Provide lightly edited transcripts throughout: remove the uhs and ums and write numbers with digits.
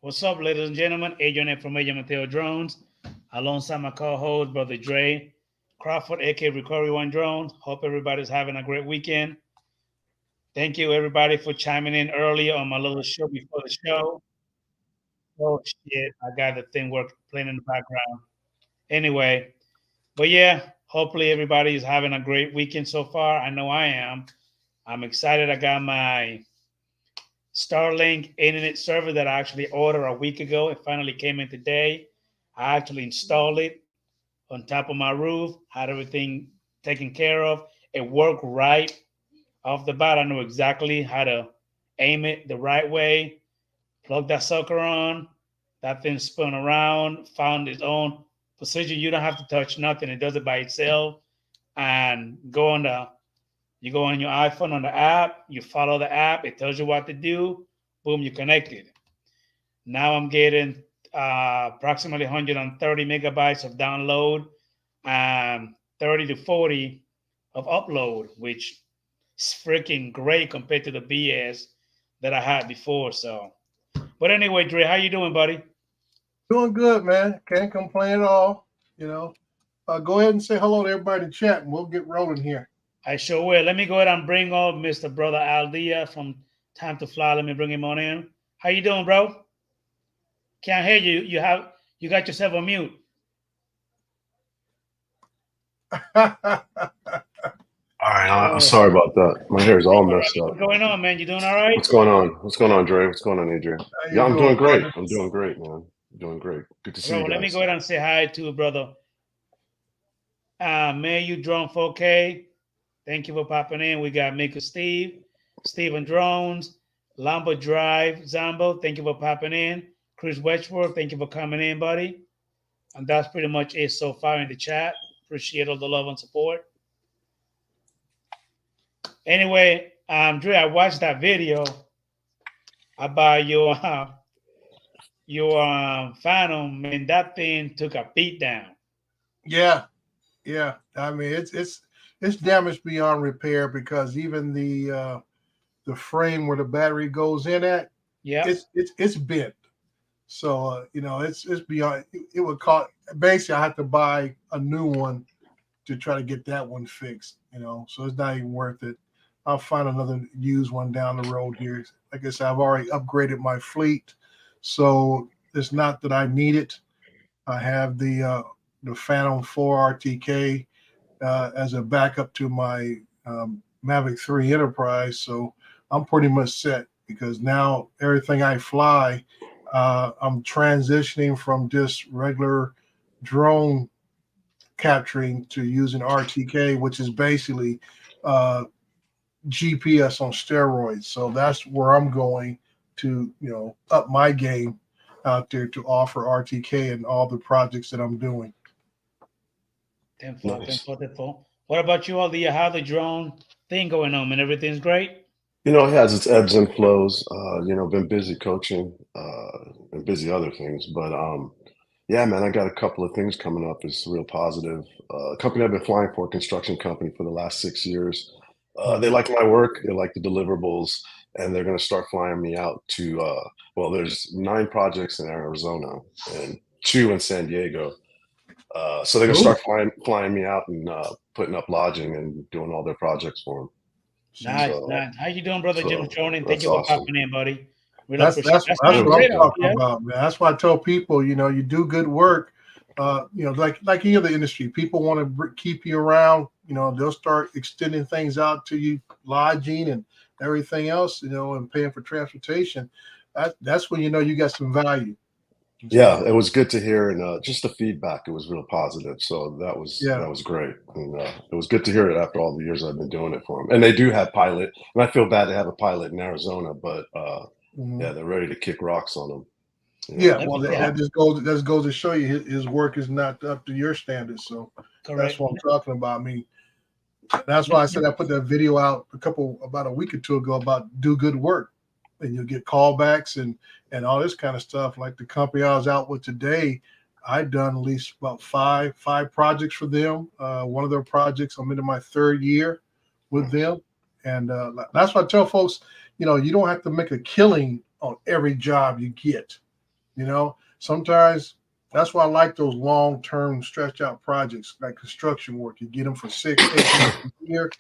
What's up, ladies and gentlemen? Adrian from Adrian Mateo Drones, alongside my co-host, Brother Dre Crawford, aka Recovery One Drones. Hope everybody's having a great weekend. Thank you, everybody, for chiming in earlier on my little show before the show. Oh shit, I got the thing work playing in the background. Anyway, but yeah, hopefully everybody is having a great weekend so far. I know I am. I'm excited. I got my Starlink internet server that I actually ordered a week ago. It finally came in today. I actually installed it on top of my roof, had everything taken care of. It worked right off the bat. I knew exactly how to aim it the right way, plug that sucker on. That thing spun around, found its own position. You don't have to touch nothing. It does it by itself. And you go on your iPhone on the app, you follow the app, it tells you what to do. Boom, you connected. Now I'm getting approximately 130 megabytes of download and 30 to 40 of upload, which is freaking great compared to the BS that I had before. So, but anyway, Dre, how you doing, buddy? Doing good, man. Can't complain at all. You know, go ahead and say hello to everybody in chat, and we'll get rolling here. I sure will. Let me go ahead and bring up Mr. Brother Aldia from Time to Fly. Let me bring him on in. How you doing, bro? Can't hear you. You got yourself on mute. All right, I'm sorry about that. My hair's all All right. messed up. What's going on, man? You doing all right? What's going on? What's going on, Dre? What's going on, Adrian? How Yeah, you I'm doing, doing great. brother? I'm doing great, man. I'm doing great. Good to see Bro, you let me guys. go ahead and say hi to brother. May you drone 4K. Thank you for popping in. We got Mika Steve, Steven Drones, Lambo Drive, Zambo. Thank you for popping in. Chris Wedgeworth, thank you for coming in, buddy. And that's pretty much it so far in the chat. Appreciate all the love and support. Anyway, Dre, I watched that video about your Phantom, and that thing took a beat down. Yeah, yeah. I mean, it's damaged beyond repair because even the frame where the battery goes in at, Yep. it's bent. So it's beyond. It would cost. Basically, I have to buy a new one to try to get that one fixed. So it's not even worth it. I'll find another used one down the road here. Like I said, I've already upgraded my fleet, so it's not that I need it. I have the Phantom 4 RTK as a backup to my Mavic 3 Enterprise, so I'm pretty much set because now everything I fly, I'm transitioning from just regular drone capturing to using RTK, which is basically uh, GPS on steroids. So that's where I'm going to, up my game out there to offer RTK and all the projects that I'm doing. Tenfold, Nice. tenfold, tenfold. What about you all? Do you have the drone thing going on, and everything's great? It has its ebbs and flows. Been busy coaching and busy other things, but yeah, man, I got a couple of things coming up. It's real positive. A company I've been flying for, a construction company for the last 6 years. They Mhm. like my work. They like the deliverables, and they're going to start flying me out to. Well, there's 9 projects in Arizona and 2 in San Diego. So they're gonna Cool. start flying me out and putting up lodging and doing all their projects for them. See, Nice, So, nice. How you doing, brother Jim so Jordan? Thank that's you for awesome. popping in, buddy. Really that's appreciate it. that's That that's Yeah, sounds what I'm great thank you. out talking there. about, man. That's why I tell people, you do good work. Like any other industry, people want to keep you around. They'll start extending things out to you, lodging and everything else. And paying for transportation. That's when you got some value. Yeah, So it was good to hear, and just the feedback, it was real positive. So yeah. that was great, and it was good to hear it after all the years I've been doing it for them. And they do have pilot, and I feel bad they have a pilot in Arizona, but Mhm. yeah, they're ready to kick rocks on them. Yeah, Let well, me So say that just goes to show you his work is not up to your standards. So that's correct. what I'm talking about. I mean, that's why I said I put that video out about a week or two ago about do good work, and you'll get callbacks and all this kind of stuff. Like the company I was out with today, I've done at least about five projects for them. One of their projects, I'm into my third year with them, and that's why I tell folks, you don't have to make a killing on every job you get. Sometimes that's why I like those long-term stretched out projects like construction work. You get them for 6, 8 months a year.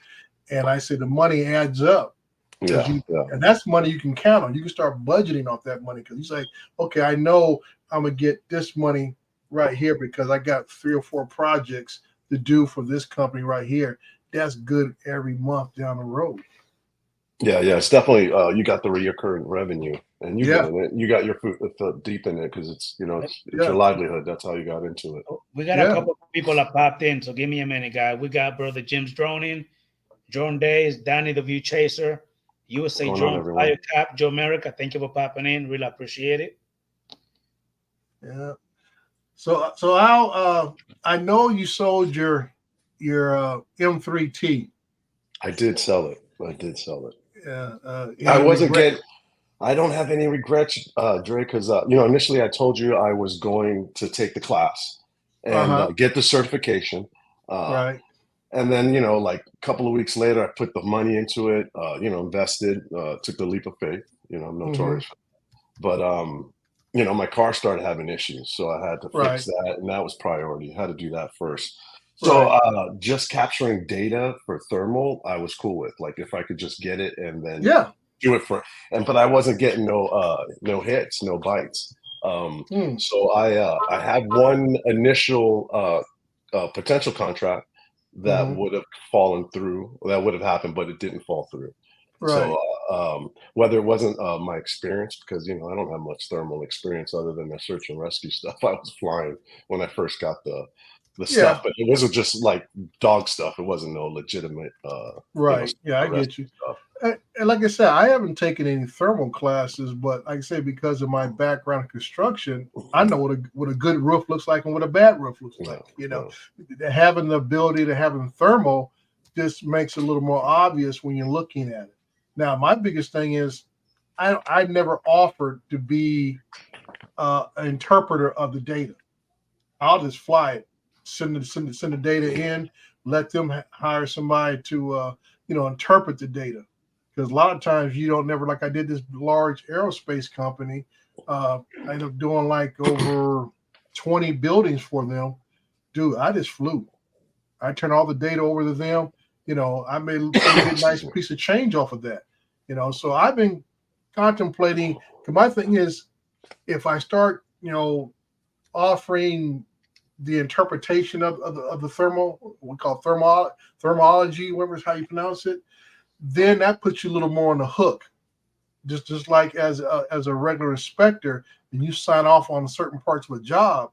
And I say the money adds up because and that's money you can count on. You can start budgeting off that money because you say, okay, I know I'm gonna get this money right here because I got 3 or 4 projects to do for this company right here. That's good every month down the road. Yeah, it's definitely you got the recurring revenue, and you've been in it. You got your foot deep in it because it's your livelihood. That's how you got into it. We got a couple of people that popped in, so give me a minute, guys. We got brother Jim's droning, Drone Days, Danny the View Chaser, USA Drone Fire Cap, Joe America. Thank you for popping in. Really appreciate it. Yeah. So Al, I know you sold your M3T. I did sell it. Yeah. I don't have any regrets, Dre, because initially I told you I was going to take the class and get the certification. Right. And then, like a couple of weeks later, I put the money into it, invested, took the leap of faith. I'm notorious. But, my car started having issues. So I had to fix that. And that was priority. I had to do that first. So just capturing data for thermal, I was cool with. Like if I could just get it and then do it but I wasn't getting no hits, no bites. So I had one initial potential contract that would have fallen through, that would have happened, but it didn't fall through. So whether it wasn't my experience, because I don't have much thermal experience other than the search and rescue stuff. I was flying when I first got the stuff, but it wasn't just like dog stuff. It wasn't no legitimate I get you. And like I said, I haven't taken any thermal classes, but like I say, because of my background in construction, I know what a good roof looks like and what a bad roof looks like. Having the ability to have thermal just makes it a little more obvious when you're looking at it. Now, my biggest thing is I never offered to be an interpreter of the data. I'll just fly it, send the data in, let them hire somebody to interpret the data. Because a lot of times you don't never, like I did this large aerospace company, I ended up doing like over 20 buildings for them. Dude, I just flew. I turned all the data over to them. I made a nice piece of change off of that. So I've been contemplating, because my thing is, if I start, offering the interpretation of the thermal, we call thermology, whatever is how you pronounce it, then that puts you a little more on the hook. Just like as a regular inspector, and you sign off on certain parts of a job,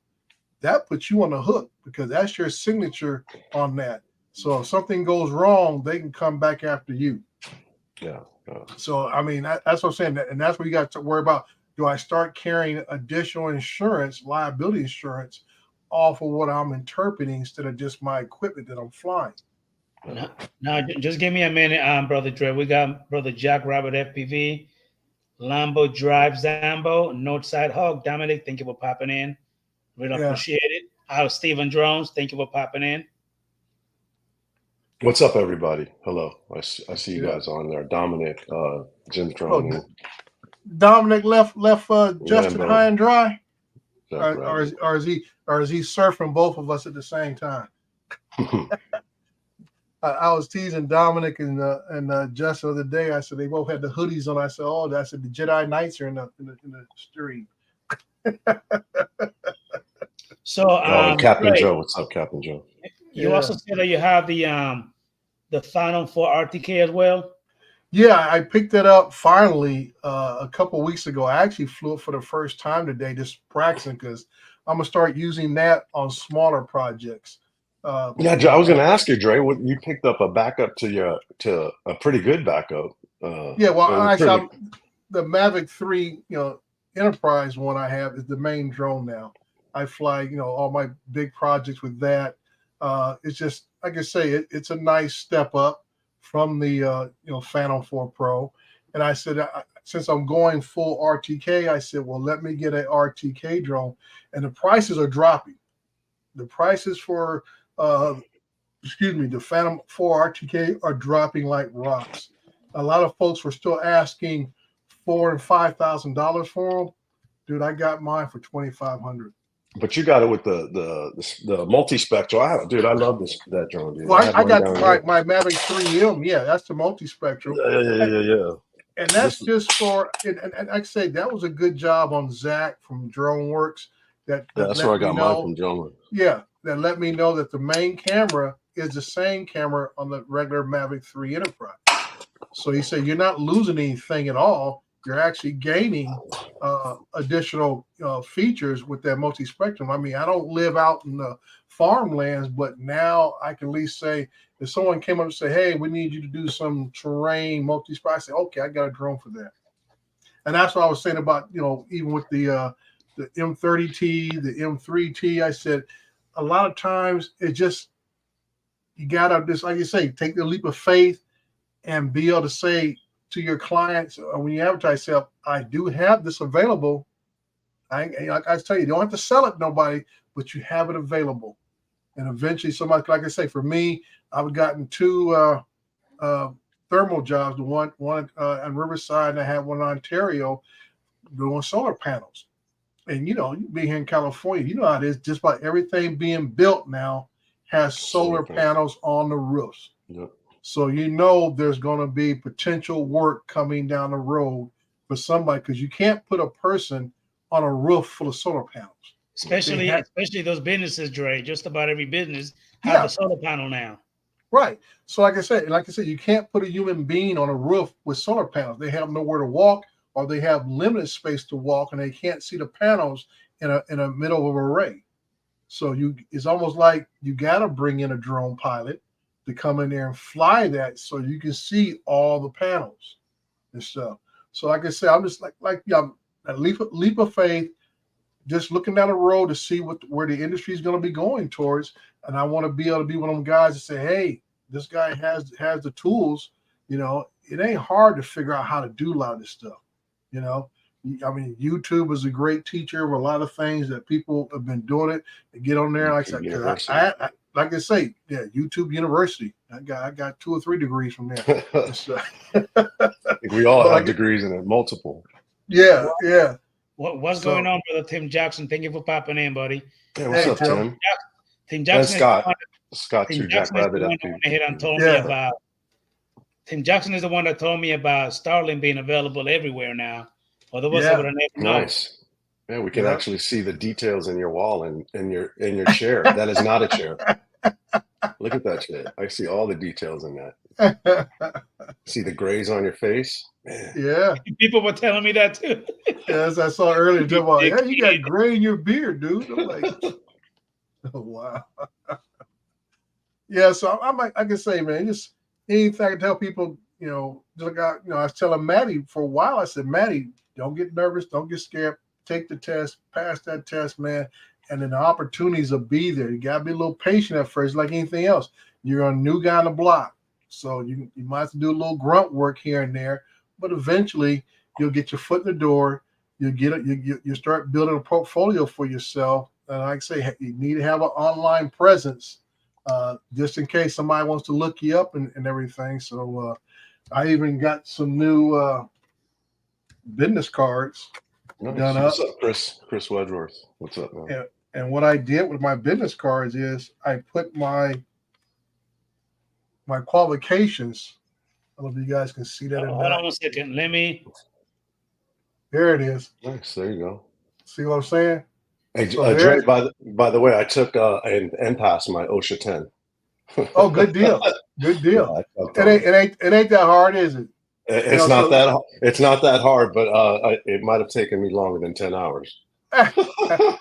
that puts you on the hook because that's your signature on that. So if something goes wrong, they can come back after you. Yeah. So I mean, that's what I'm saying, and that's what you got to worry about. Do I start carrying additional insurance, liability insurance, off of what I'm interpreting instead of just my equipment that I'm flying? Now, just give me a minute, Brother Dre. We got Brother Jack Robert FPV, Lambo Drive Zambo, Northside Hawk. Dominic, thank you for popping in. Really appreciate it. Stephen Drones, thank you for popping in. What's up, everybody? Hello. I see you guys on there. Dominic, Jim's Drone. Dominic left Justin high and dry, or is he surfing both of us at the same time? I was teasing Dominic and Justin the other day. I said they both had the hoodies on. I said, I said the Jedi Knights are in the stream. So, Captain Ray, Joe, what's up, Captain Joe? You also said that you have the Phantom 4 RTK as well. Yeah, I picked that up finally a couple of weeks ago. I actually flew it for the first time today, just practicing, because I'm gonna start using that on smaller projects. I was going to ask you, Dre, what you picked up a backup to a pretty good backup. The Mavic 3, Enterprise one I have is the main drone now. I fly, all my big projects with that. It's just, like I say, it's a nice step up from the Phantom 4 Pro. And I said, since I'm going full RTK, I said, well, let me get an RTK drone. And the prices are dropping. The prices for the Phantom 4 RTK are dropping like rocks. A lot of folks were still asking $4,000 and $5,000 for them. Dude, I got mine for 2,500. But you got it with the multi-spectral. Dude, I love that drone, dude. Well, have I one got down here. my Mavic 3M. Yeah, that's the multi-spectral. Yeah. And that's just for, and like I say, that was a good job on Zach from DroneWorks. That's where I got mine from, John. Yeah, that let me know that the main camera is the same camera on the regular Mavic 3 Enterprise. So he said, you're not losing anything at all. You're actually gaining additional features with that multi-spectrum. I mean, I don't live out in the farmlands, but now I can at least say, if someone came up and said, hey, we need you to do some terrain multi-spectrum, I say, okay, I got a drone for that. And that's what I was saying about, even with the M30T, the M3T, I said, a lot of times it just, you got to just, like you say, take the leap of faith and be able to say to your clients, when you advertise yourself, I do have this available. Like I tell you don't have to sell it to nobody, but you have it available. And eventually somebody, like I say, for me, I've gotten 2 thermal jobs, the one on Riverside, and I had one in Ontario doing solar panels. And, you being here in California, you know how it is. Just about everything being built now has solar panels on the roofs. Yep. So there's going to be potential work coming down the road for somebody, because you can't put a person on a roof full of solar panels. Especially those businesses, Dre. Just about every business have a solar panel now. Right. So like I said, you can't put a human being on a roof with solar panels. They have nowhere to walk, or they have limited space to walk, and they can't see the panels in a middle of an array. So it's almost like you got to bring in a drone pilot to come in there and fly that so you can see all the panels and stuff. So like I said, I'm just like a leap of faith, just looking down the road to see where the industry is going to be going towards. And I want to be able to be one of them guys that say, hey, this guy has the tools. It ain't hard to figure out how to do a lot of this stuff. I mean, YouTube is a great teacher of a lot of things that people have been doing it. They get on there, like I say, YouTube University. I got 2 or 3 degrees from there. I think we all have degrees in it, multiple. Yeah. What's going on, brother Tim Jackson? Thank you for popping in, buddy. Hey, what's up, Tim? Tim Jackson. Scott Tim too. Jackson is the one that went ahead and told me about. Tim Jackson is the one that told me about Starlink being available everywhere now. Otherwise, I would have never known. Nice. Yeah, we can actually see the details in your wall and in your chair. That is not a chair. Look at that shit. I see all the details in that. See the grays on your face. Man. Yeah. People were telling me that too. As I saw earlier, you got gray in your beard, dude. I'm like, oh, wow. Yeah, so I can say, man, just anything I can tell people, I was telling Maddie for a while, I said, Maddie, don't get nervous, don't get scared, take the test, pass that test, man, and then the opportunities will be there. You got to be a little patient at first, like anything else. You're a new guy on the block, so you might have to do a little grunt work here and there, but eventually you'll get your foot in the door. You start building a portfolio for yourself. And like I say, you need to have an online presence, just in case somebody wants to look you up and everything. So I even got some new business cards done up. What's up, Chris Wedgeworth? What's up, man? And what I did with my business cards is I put my qualifications. I don't know if you guys can see that. Hold on 1 second. There it is. Nice. There you go. See what I'm saying? Hey, Dre, by the way, I took an NPAS, my OSHA 10. Oh, good deal. Good deal. It ain't that hard, is it? It's not that hard, but it might have taken me longer than 10 hours.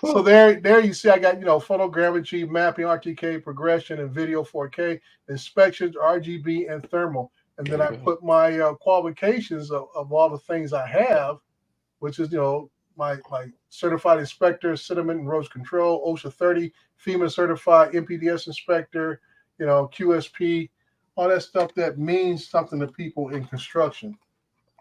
So there you see I got, photogrammetry, mapping, RTK, progression, and video 4K, inspections, RGB, and thermal. And then I put my qualifications of all the things I have, which is, my certified inspector, sediment and erosion control, OSHA 30, FEMA certified MPDS inspector, QSP, all that stuff that means something to people in construction.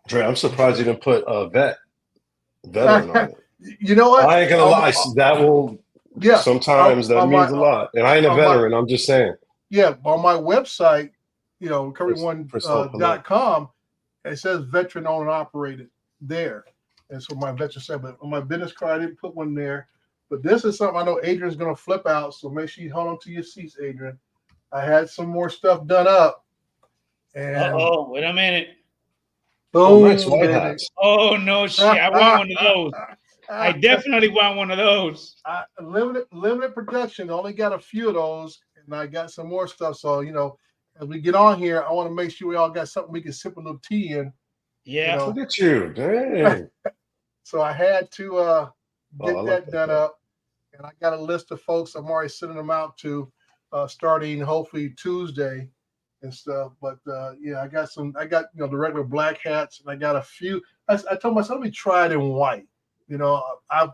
Dre, I'm surprised you didn't put a veteran on it. You know what? I ain't gonna lie. That will. Yeah. Sometimes that means a lot. And I ain't a veteran. I'm just saying. Yeah. On my website, recoveryone.com, it says veteran owned and operated there. That's what my veteran said. But on my business card, I didn't put one there. But this is something I know Adrian's going to flip out. So make sure you hold on to your seats, Adrian. I had some more stuff done up. And Wait a minute. boom, nice white baby. hats. Oh no, shit! I want one of those. I definitely want one of those. Limited production. Only got a few of those, and I got some more stuff. So as we get on here, I want to make sure we all got something we can sip a little tea in. Yeah. Look at you, dang. So I had to get that done that. up, and I got a list of folks. I'm already sending them out to, starting hopefully Tuesday and stuff. But yeah, I got the regular black hats, and I got a few. I told myself, let me try it in white. I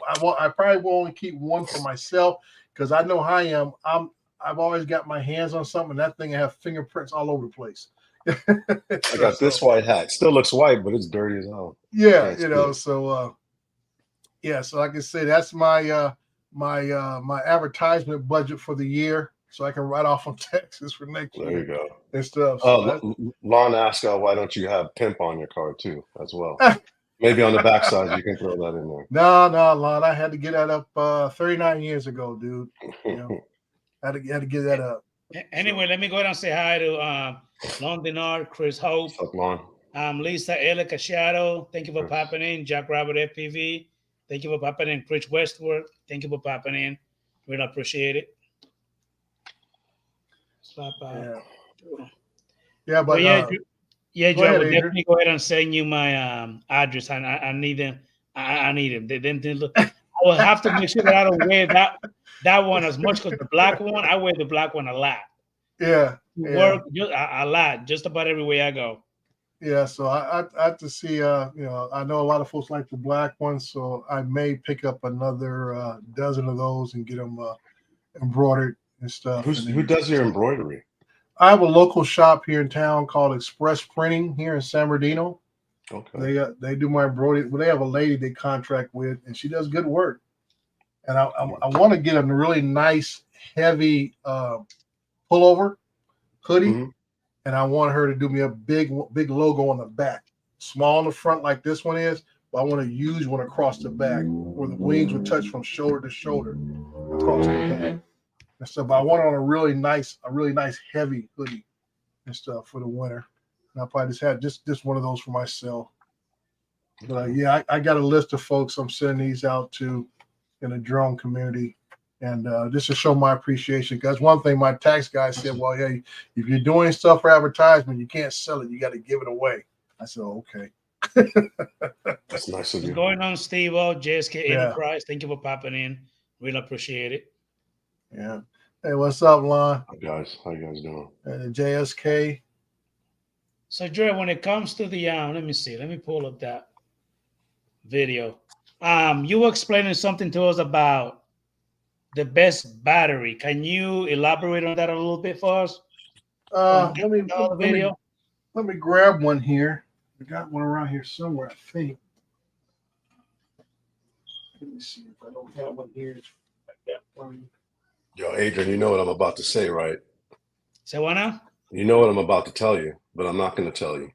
probably will only keep one for myself because I know how I am. I've always got my hands on something. That thing I have fingerprints all over the place. I got this white hat. Still looks white, but it's dirty as hell. Yeah, so yeah, so like I say, that's my my advertisement budget for the year, so I can write off on taxes for next year. There you go. And stuff. So Lon asked, why don't you have pimp on your card too, as well? Maybe on the backside you can throw that in there. No, Lon, I had to get that up 39 years ago, dude. I had to get that up. Anyway, let me go ahead and say hi to Lon Denard, Chris Hope, What's up, Lon? Lisa Ella Cachado. Thank you for popping in. Jack Robert FPV. Thank you for popping in. Rich Westward. Thank you for popping in. Really appreciate it. Yeah, but yeah, Joe, I will definitely go ahead and send you my address. I need them. I need them. I will have to make sure that I don't wear that one as much because the black one, I wear the black one a lot. Yeah. Work a lot, just about everywhere I go. Yeah, so I have to see. I know a lot of folks like the black ones, so I may pick up another dozen of those and get them embroidered and stuff. Who does your embroidery? I have a local shop here in town called Express Printing here in San Bernardino. Okay. They do my embroidery. Well, they have a lady they contract with, and she does good work. And I want to get a really nice, heavy pullover hoodie, and I want her to do me a big logo on the back, small on the front like this one is, but I want to use one across the back where the wings would touch from shoulder to shoulder across the back and stuff. But I want it on a really nice heavy hoodie and stuff for the winter. And I'll probably just have just one of those for myself. But yeah, I got a list of folks I'm sending these out to in the drone community. And just to show my appreciation, because one thing my tax guy said, well, hey, if you're doing stuff for advertisement, you can't sell it. You got to give it away. I said, okay. That's nice of you. What's going on, Steve-O, JSK Enterprise? Thank you for popping in. Really appreciate it. Yeah. Hey, what's up, Lon? How you guys doing? JSK. So, Dre, when it comes to the, let me see. Let me pull up that video. You were explaining something to us about the best battery. Can you elaborate on that a little bit for us? Let me grab one here. I got one around here somewhere, I think. Let me see if I don't have one here. I got one. Yo, Adrian, you know what I'm about to say, right? Say what now? You know what I'm about to tell you, but I'm not going to tell you.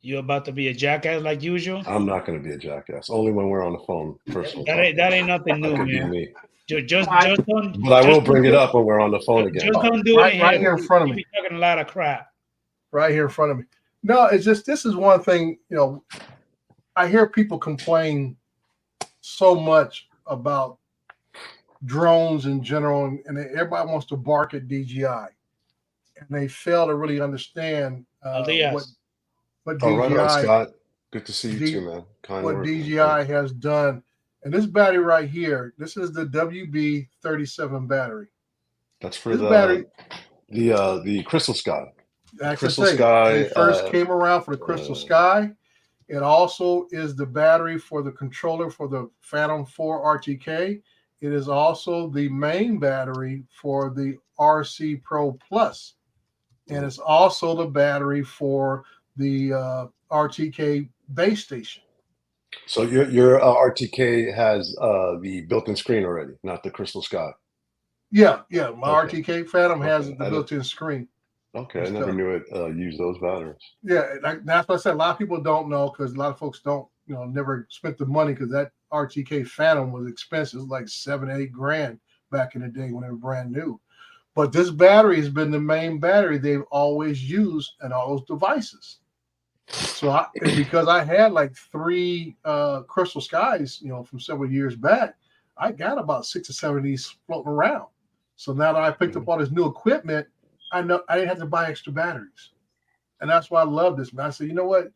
You about to be a jackass like usual? I'm not going to be a jackass. Only when we're on the phone. That ain't nothing new, man. Me. Just don't. But I will bring it up when we're on the phone again. Just don't do it right here in front of me. You're talking a lot of crap. Right here in front of me. No, it's just this is one thing. I hear people complain so much about drones in general, and everybody wants to bark at DJI, and they fail to really understand what DJI, right on, Scott. Good to see you too, man. What DJI has done. And this battery right here, this is the WB37 battery. That's for the Crystal Sky. Crystal Sky. It first came around for the Crystal Sky. It also is the battery for the controller for the Phantom 4 RTK. It is also the main battery for the RC Pro Plus. And it's also the battery for the RTK base station. So your RTK has the built-in screen already, not the Crystal Sky. Yeah. My RTK Phantom has the built-in screen. Okay, and I never stuff. knew it used those batteries. Yeah, that's what I said. A lot of people don't know because a lot of folks don't, never spent the money because that RTK Phantom was expensive. It was like 7, 8 grand back in the day when it was brand new. But this battery has been the main battery they've always used in all those devices. So and because I had like 3 Crystal Skies, from several years back, I got about 6 or 7 of these floating around. So now that I picked up all this new equipment, I know I didn't have to buy extra batteries. And that's why I love this, man. I said, you know what?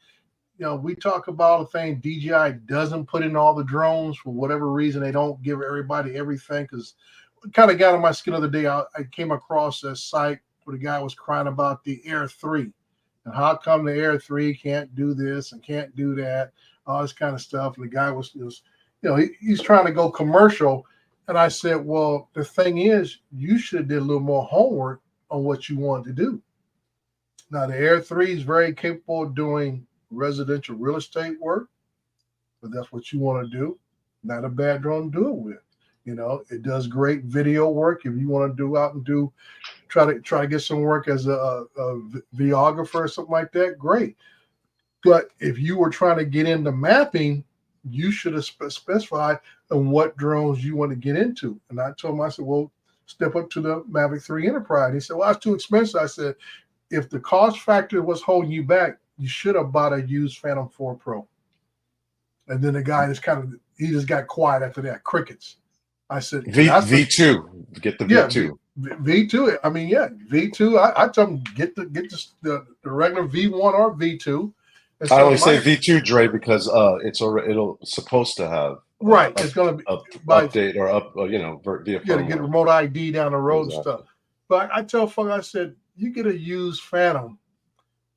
We talk about the thing DJI doesn't put in all the drones for whatever reason. They don't give everybody everything because it kind of got on my skin the other day. I came across a site where the guy was crying about the Air 3 and how come the Air 3 can't do this and can't do that, all this kind of stuff. And the guy was he's trying to go commercial. And I said, well, the thing is, you should have did a little more homework on what you wanted to do. Now, the Air 3 is very capable of doing residential real estate work, but that's what you want to do. Not a bad drone to do it with. It does great video work. If you want to do out and try to get some work as a videographer or something like that, great. But if you were trying to get into mapping, you should have specified on what drones you want to get into. And I told him, I said, well, step up to the Mavic 3 Enterprise. And he said, well, that's too expensive. I said, if the cost factor was holding you back, you should have bought a used Phantom 4 Pro. And then the guy he just got quiet after that. Crickets. I said, V2. Get the V2. V2. I mean, yeah, V2. I tell them get the regular V1 or V2. I only say V2, Dre, because it'll supposed to have right. It's going to be update or via to get remote ID down the road exactly. and stuff. But I tell folks, I said, you get a used Phantom,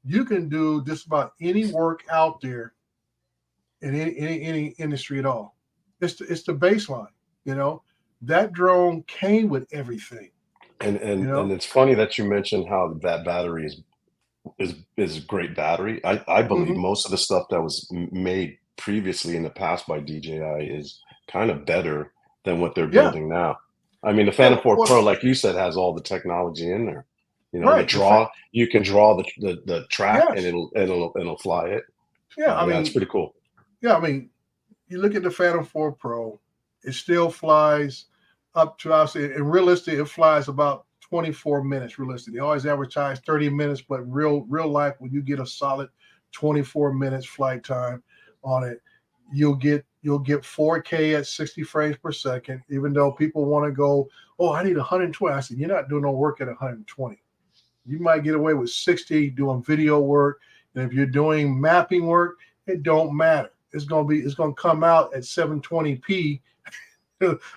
you can do just about any work out there in any industry at all. It's the baseline. That drone came with everything. And it's funny that you mentioned how that battery is a great battery. I believe most of the stuff that was made previously in the past by DJI is kind of better than what they're building now. I mean, the Phantom 4 Pro, like you said, has all the technology in there. Right. You can draw the track and it'll fly it. Yeah, I mean, it's pretty cool. Yeah, I mean, you look at the Phantom 4 Pro, it still flies up to, I'll say, in realistic, it flies about 24 minutes realistic. They always advertise 30 minutes, but real life, when you get a solid 24 minutes flight time on it, you'll get 4K at 60 frames per second, even though people want to go, oh, I need 120. I said, you're not doing no work at 120. You might get away with 60 doing video work. And if you're doing mapping work, it don't matter. It's gonna come out at 720p,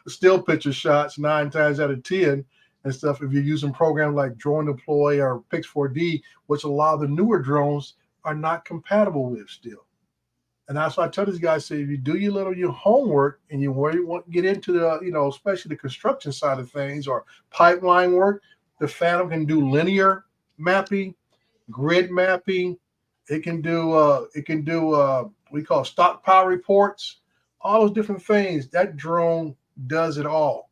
still picture shots 9 times out of 10 and stuff. If you're using programs like Drone Deploy or Pix4D, which a lot of the newer drones are not compatible with still. And that's why I tell these guys, say, if you do your homework and you want to get into the, especially the construction side of things or pipeline work, the Phantom can do linear mapping, grid mapping. It can do we call stockpile reports, all those different things. That drone does it all.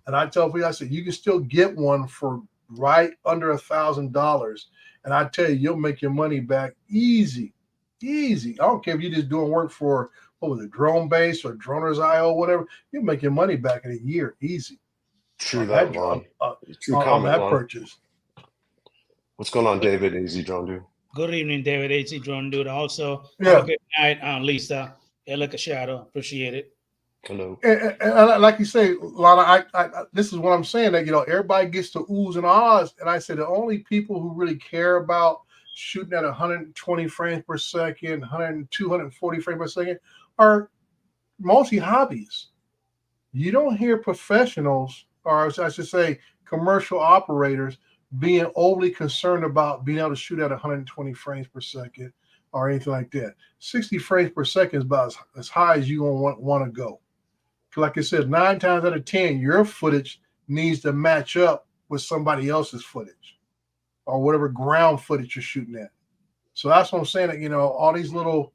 And I tell people, I said, you can still get one for right under $1,000. And I tell you, you'll make your money back easy. I don't care if you're just doing work for, Drone Base or Droners.io, whatever. You'll make your money back in a year, easy. True that, Lon. True on comment, that Lon. Purchase. What's going on, David? AZ Drone Dude. Good evening, David. AZ Drone Dude. Also, have a good night, Lisa. Elika Shadow. Appreciate it. Hello. And like you say, Lana, I this is what I'm saying, that everybody gets to oohs and ahs, and I said the only people who really care about shooting at 120 frames per second, 240 frames per second are mostly hobbyists. You don't hear professionals, or I should say commercial operators, being overly concerned about being able to shoot at 120 frames per second or anything like that. 60 frames per second is about as high as you're going to want to go. Like I said, 9 times out of 10, your footage needs to match up with somebody else's footage or whatever ground footage you're shooting at. So that's what I'm saying, that, all these little,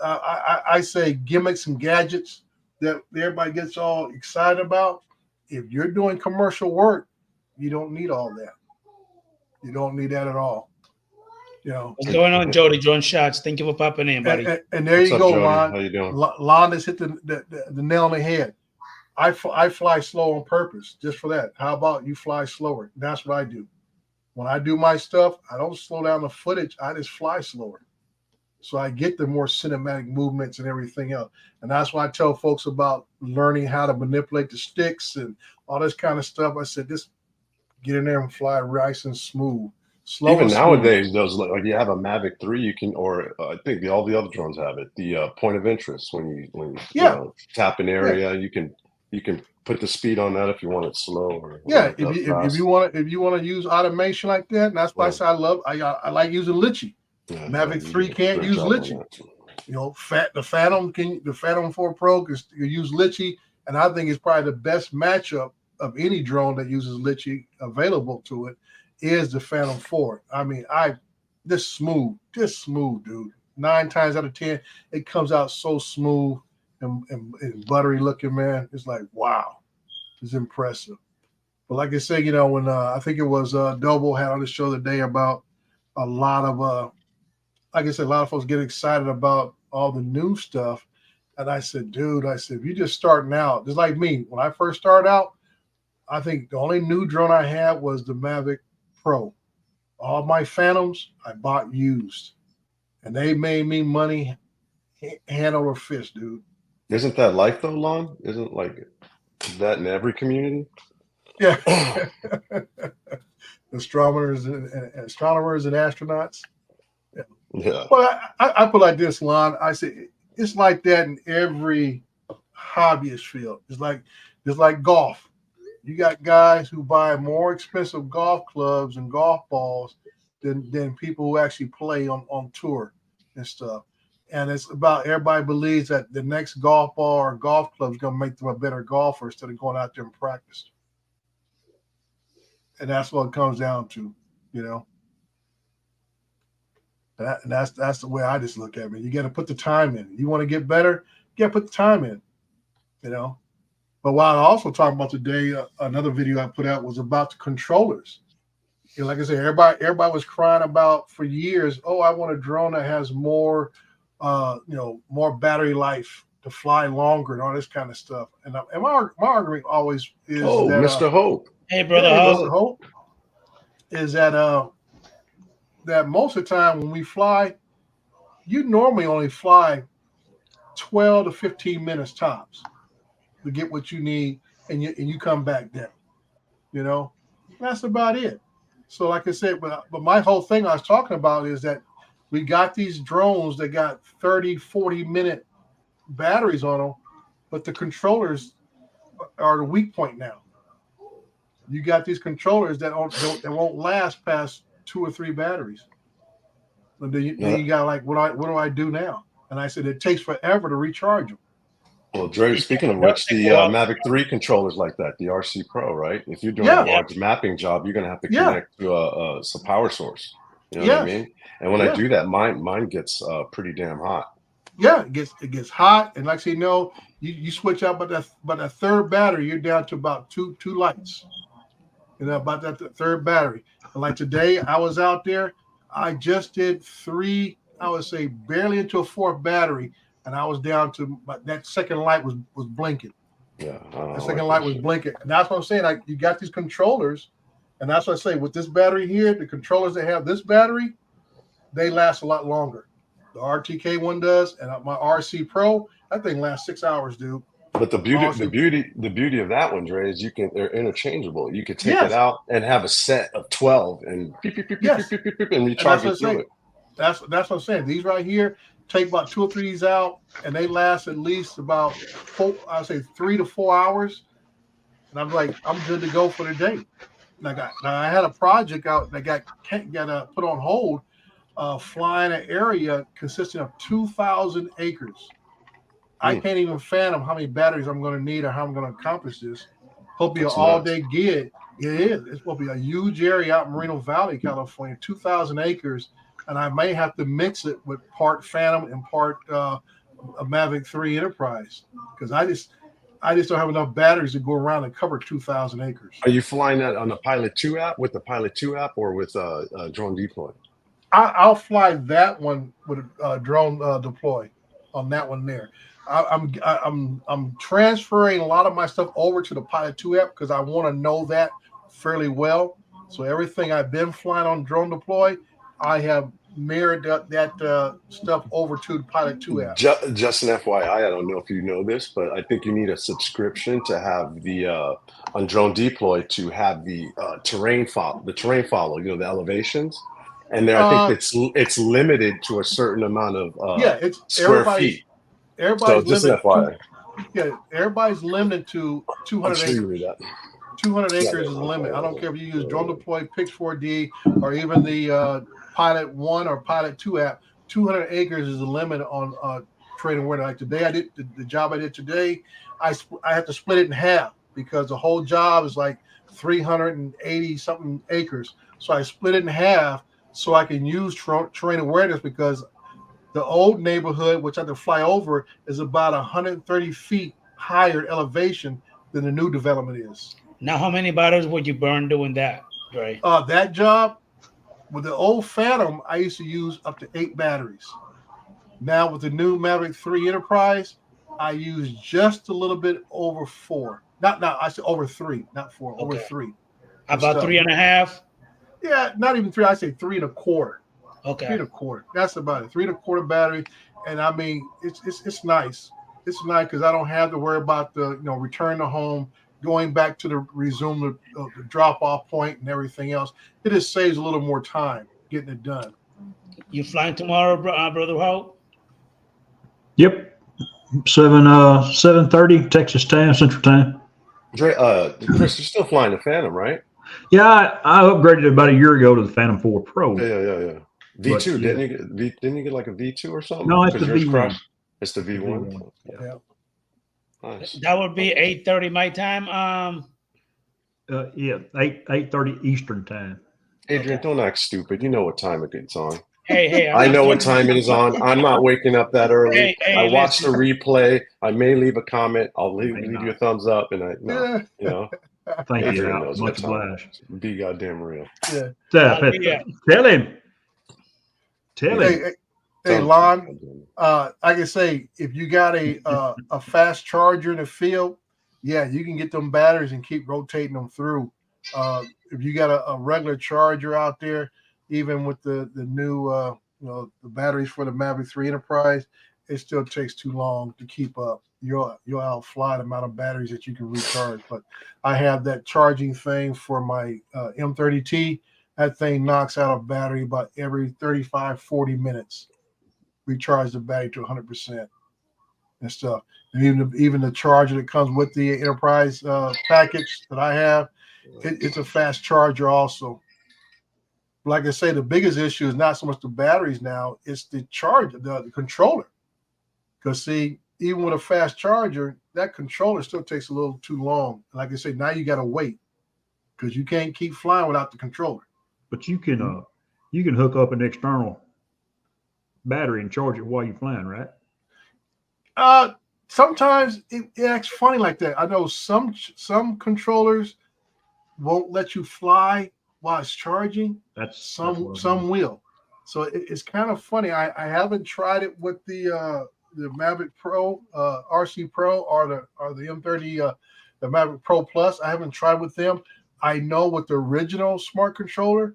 I say gimmicks and gadgets that everybody gets all excited about. If you're doing commercial work, you don't need all that. You don't need that at all. You know. What's going on, Jody? John Shots. Thank you for popping in, buddy. And there What's you up, go, Jody? Lon. How you doing? Lon has hit the nail on the head. I fly slow on purpose just for that. How about you fly slower? That's what I do. When I do my stuff, I don't slow down the footage. I just fly slower. So I get the more cinematic movements and everything else. And that's why I tell folks about learning how to manipulate the sticks and all this kind of stuff. I said, just get in there and fly nice and smooth. Slow Even and smooth. nowadays, those like you have a Mavic 3, you can, or I think all the other drones have it. The point of interest when you tap an area, you can put the speed on that if you want it slow or if you want to use automation like that, and that's why I say I like using Litchi. Yeah, Mavic 3 can't use Litchi. You know, the Phantom 4 Pro can use Litchi, and I think it's probably the best matchup of any drone that uses Litchi available to it is the Phantom 4. I mean, just smooth, dude. 9 times out of 10, it comes out so smooth and buttery looking, man. It's like, wow, it's impressive. But like I say, you know, when I think it was Doble had on the show today about a lot of, like I said, a lot of folks get excited about all the new stuff. And I said, dude, if you're just starting out, just like me, when I first started out, I think the only new drone I had was the Mavic Pro. All my Phantoms I bought used, and they made me money hand over fist, dude. Isn't that life though, Lon? Isn't like that in every community? Yeah. astronomers and astronauts. Yeah. Well, I put like this, Lon. I say it's like that in every hobbyist field. It's like golf. You got guys who buy more expensive golf clubs and golf balls than people who actually play on tour and stuff. And it's about everybody believes that the next golf ball or golf club is going to make them a better golfer instead of going out there and practice. And that's what it comes down to, you know. And that's the way I just look at it. You got to put the time in. You want to get better, you got to put the time in, you know. But what I also talked about today, another video I put out was about the controllers. You know, like I said, everybody was crying about for years. Oh, I want a drone that has more, more battery life to fly longer and all this kind of stuff. And my argument always is that Mr. Hope. Hey, brother Hope, is that that most of the time when we fly, you normally only fly 12 to 15 minutes tops to get what you need, and you come back down. You know, that's about it. So like I said, but my whole thing I was talking about is that we got these drones that got 30, 40-minute batteries on them, but the controllers are the weak point now. You got these controllers that won't last past 2 or 3 batteries. And then you got like, what do I do now? And I said, it takes forever to recharge them. Well, Dre, speaking of which, the Mavic 3 controllers like that, the RC Pro, right? If you're doing a large mapping job, you're going to have to connect to some power source. You know what I mean? And when I do that, mine gets pretty damn hot. Yeah, it gets hot. And like I say, you switch out by that third battery, you're down to about two lights. You know, about that third battery. And like today, I was out there, I just did 3, I would say barely into a 4th battery. And I was down to that second light was blinking. Yeah, the second light was blinking. And that's what I'm saying. Like, you got these controllers, and that's what I say with this battery here. The controllers that have this battery, they last a lot longer. The RTK one does, and my RC Pro, that thing lasts 6 hours, dude. But the beauty of that one, Dre, is they're interchangeable. You could take it out and have a set of 12 and beep, beep, beep, beep, beep, beep, beep, and recharge it through it. That's what I'm saying. These right here. Take about 2 or 3 out, and they last at least about 3 to 4 hours. And I'm like, I'm good to go for the day. Now I had a project out that got put on hold, flying an area consisting of 2,000 acres. I can't even fathom how many batteries I'm going to need or how I'm going to accomplish this. Hope be an all-day gig. It is. It's supposed to be a huge area out in Moreno Valley, California, 2,000 acres. And I may have to mix it with part Phantom and part a Mavic 3 Enterprise, because I just don't have enough batteries to go around and cover 2,000 acres. Are you flying that on the Pilot 2 app with the Pilot 2 app or with Drone Deploy? I'll fly that one with a drone deploy on that one there. I'm transferring a lot of my stuff over to the Pilot 2 app because I want to know that fairly well. So everything I've been flying on drone deploy, I have mirrored that stuff over to the Pilot 2 app. Just an FYI, I don't know if you know this, but I think you need a subscription to have the on Drone Deploy to have the terrain follow, the elevations. And there, I think it's limited to a certain amount of it's square feet. Everybody's so just an FYI. Everybody's limited to 200 acres. 200 acres is the limit. I don't care if you use Drone Deploy, Pix4D, or even the Pilot 1 or Pilot 2 app. 200 acres is the limit on training where. Like today, I did the job I did today. I had to split it in half because the whole job is like 380 something acres. So I split it in half so I can use terrain awareness because the old neighborhood, which I have to fly over, is about 130 feet higher elevation than the new development is. Now, how many batteries would you burn doing that, Dre? That job, with the old Phantom, I used to use up to 8 batteries. Now with the new Maverick 3 Enterprise, I use just a little bit over 4. I said over 3, not 4, okay. Over 3. About 3.5? Yeah, not even 3. I say 3 1/4. Okay. 3 1/4. That's about it. 3 1/4 battery. And I mean, it's nice. It's nice because I don't have to worry about the return to home, going back to the resume the drop off point and everything else. It just saves a little more time getting it done. You flying tomorrow, Brother Hope? Yep. 7:30 Texas time, Central Time. Dre, Chris, you're still flying the Phantom, right? Yeah, I upgraded about a year ago to the Phantom 4 Pro. Yeah. V2, didn't you get like a V2 or something? No, it's the V1. It's the V1. Yeah. Nice. That would be 8:30 my time. 8:30 Eastern Time. Adrian, don't act stupid. You know what time it gets on. Hey, I know what time it is on. I'm not waking up that early. Hey, I watched the replay. I may leave a comment. I'll leave you a thumbs up, and Thank Adrian you. knows Much what time. obliged. Be goddamn real. Yeah. Tell him. Hey, Lon, I can say if you got a fast charger in the field, yeah, you can get them batteries and keep rotating them through. If you got a regular charger out there, even with the new the batteries for the Maverick 3 Enterprise, it still takes too long to keep up. You'll outfly the amount of batteries that you can recharge. But I have that charging thing for my M30T. That thing knocks out a battery about every 35, 40 minutes. Recharge the battery to 100% and stuff. And even the charger that comes with the Enterprise package that I have, it's a fast charger also. Like I say, the biggest issue is not so much the batteries now, it's the charger, the controller. Because see, even with a fast charger, that controller still takes a little too long. Like I say, now you got to wait because you can't keep flying without the controller. But you can hook up an external battery and charge it while you're flying, right? Sometimes it acts funny like that. I know some controllers won't let you fly while it's charging. Some will. So it's kind of funny. I haven't tried it with the Maverick Pro, RC Pro, or the M30, the Maverick Pro Plus. I haven't tried with them. I know with the original smart controller,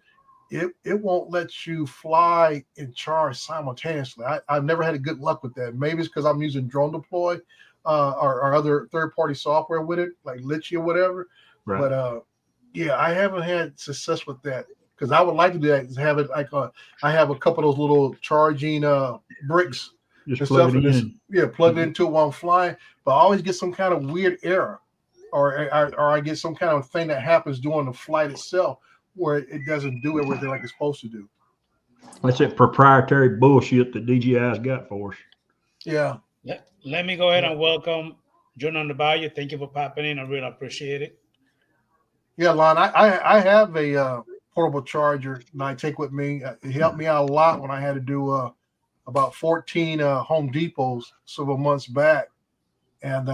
it won't let you fly and charge simultaneously. I've never had a good luck with that. Maybe it's because I'm using Drone Deploy or other third-party software with it, like Litchi or whatever. Right. But yeah, I haven't had success with that because I would like to do that. Have it like I have a couple of those little charging bricks. Just plug it in. Yeah, plug it into it while I'm flying. But I always get some kind of weird error, or I get some kind of thing that happens during the flight itself where it doesn't do everything like it's supposed to do. That's that proprietary bullshit that DJI's got for us. Yeah. Let me go ahead and welcome John on the Bayou. Thank you for popping in. I really appreciate it. Yeah, Lon, I have a portable charger and I take with me. It helped me out a lot when I had to do about 14 Home Depots several months back. And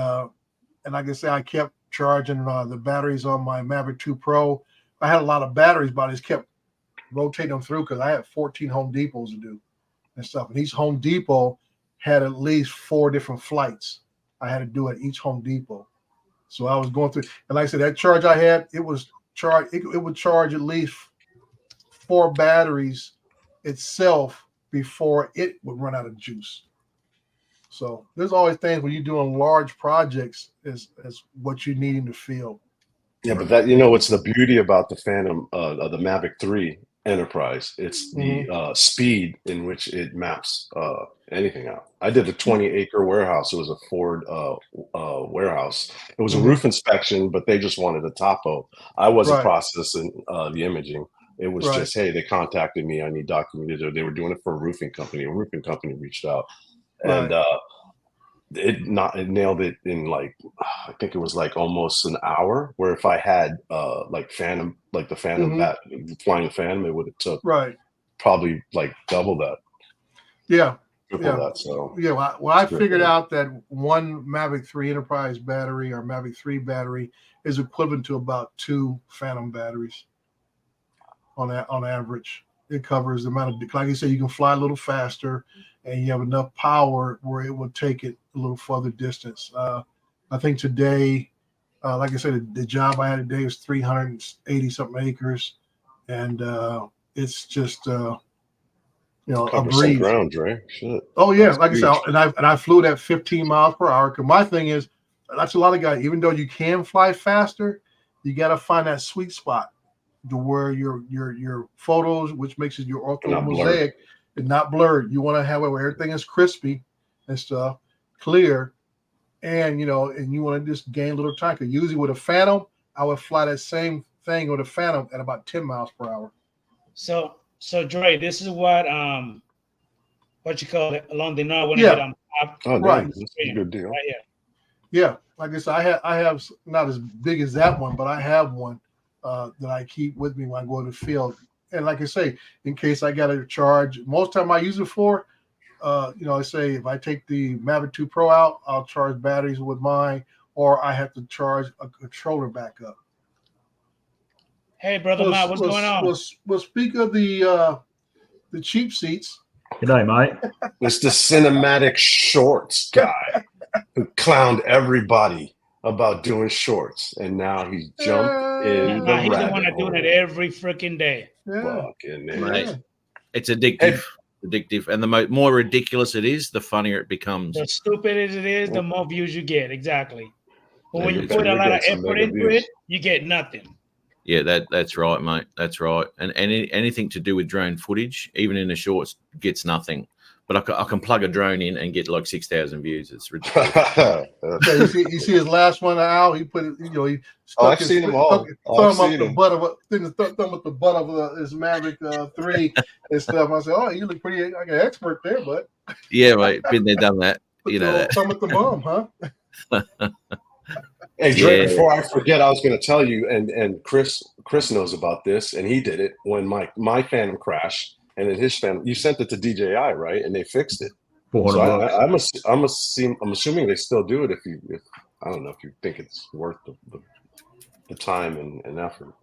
and like I said, I kept charging the batteries on my Mavic 2 Pro. I had a lot of batteries, but I just kept rotating them through because I had 14 Home Depots to do and stuff. And each Home Depot had at least 4 different flights I had to do at each Home Depot. So I was going through, and like I said, that charge I had, it would charge at least 4 batteries itself before it would run out of juice. So there's always things when you're doing large projects is what you need in the field. Yeah, but that, you know, what's the beauty about the Phantom, the Mavic 3 Enterprise? It's the speed in which it maps anything out. I did a 20-acre warehouse. It was a Ford warehouse. It was a roof inspection, but they just wanted a topo. I wasn't processing the imaging. It was just, hey, they contacted me. I need documented. Or they were doing it for a roofing company. A roofing company reached out, and it nailed it in like, I think it was like almost an hour. Where if I had like Phantom, like the Phantom flying Phantom, it would have took probably like double that. Yeah. Triple that. So well, I figured out that one Mavic 3 Enterprise battery or Mavic 3 battery is equivalent to about 2 Phantom batteries on average. It covers the amount of, like you said, you can fly a little faster and you have enough power where it will take it a little further distance. I think today, like I said, the job I had today was 380 something acres, and it's just a breeze. Ground, right? Shit. Oh yeah, like I said, and I flew at 15 miles per hour. Cause my thing is, that's a lot of guys. Even though you can fly faster, you got to find that sweet spot to where your photos, which makes it your ortho mosaic, is not blurred. You want to have it where everything is crispy and stuff, clear, and you want to just gain a little time. Because usually with a Phantom, I would fly that same thing with a Phantom at about 10 miles per hour. So Dre, this is what you call it along the north when you get on top. Oh, right, that's a good deal. Right here. Yeah, like I said, I have not as big as that one, but I have one that I keep with me when I go to the field. And like I say, in case I got to charge, most time I use it for, I say if I take the Mavic 2 Pro out, I'll charge batteries with mine, or I have to charge a controller backup. Hey, brother Matt, what's going on? We'll speak of the cheap seats. Good day, mate. It's the cinematic shorts guy who clowned everybody about doing shorts, and now he's jumped in the he's the one that's doing it every freaking day. Fucking mate. It's addictive. Addictive, and the more ridiculous it is, the funnier it becomes. The stupid as it is, the more views you get. Exactly. But when you put a lot of effort into it, you get nothing. Yeah, that's right, mate. That's right. And anything to do with drone footage, even in the shorts, gets nothing. But I can plug a drone in and get like 6,000 views. It's ridiculous. You see his last one out. He put it. He stuck I've seen them all. Thumb up the butt of his Mavic 3 and stuff. I said, "Oh, you look pretty like an expert there, bud." Yeah, mate. Been there, done that. You know that. Thumb at the bum, huh? Hey, Dre, before I forget, I was going to tell you, and Chris knows about this, and he did it when my Phantom crashed, and then his Phantom. You sent it to DJI, right? And they fixed it. So I'm assuming they still do it. If I don't know if you think it's worth the time and effort,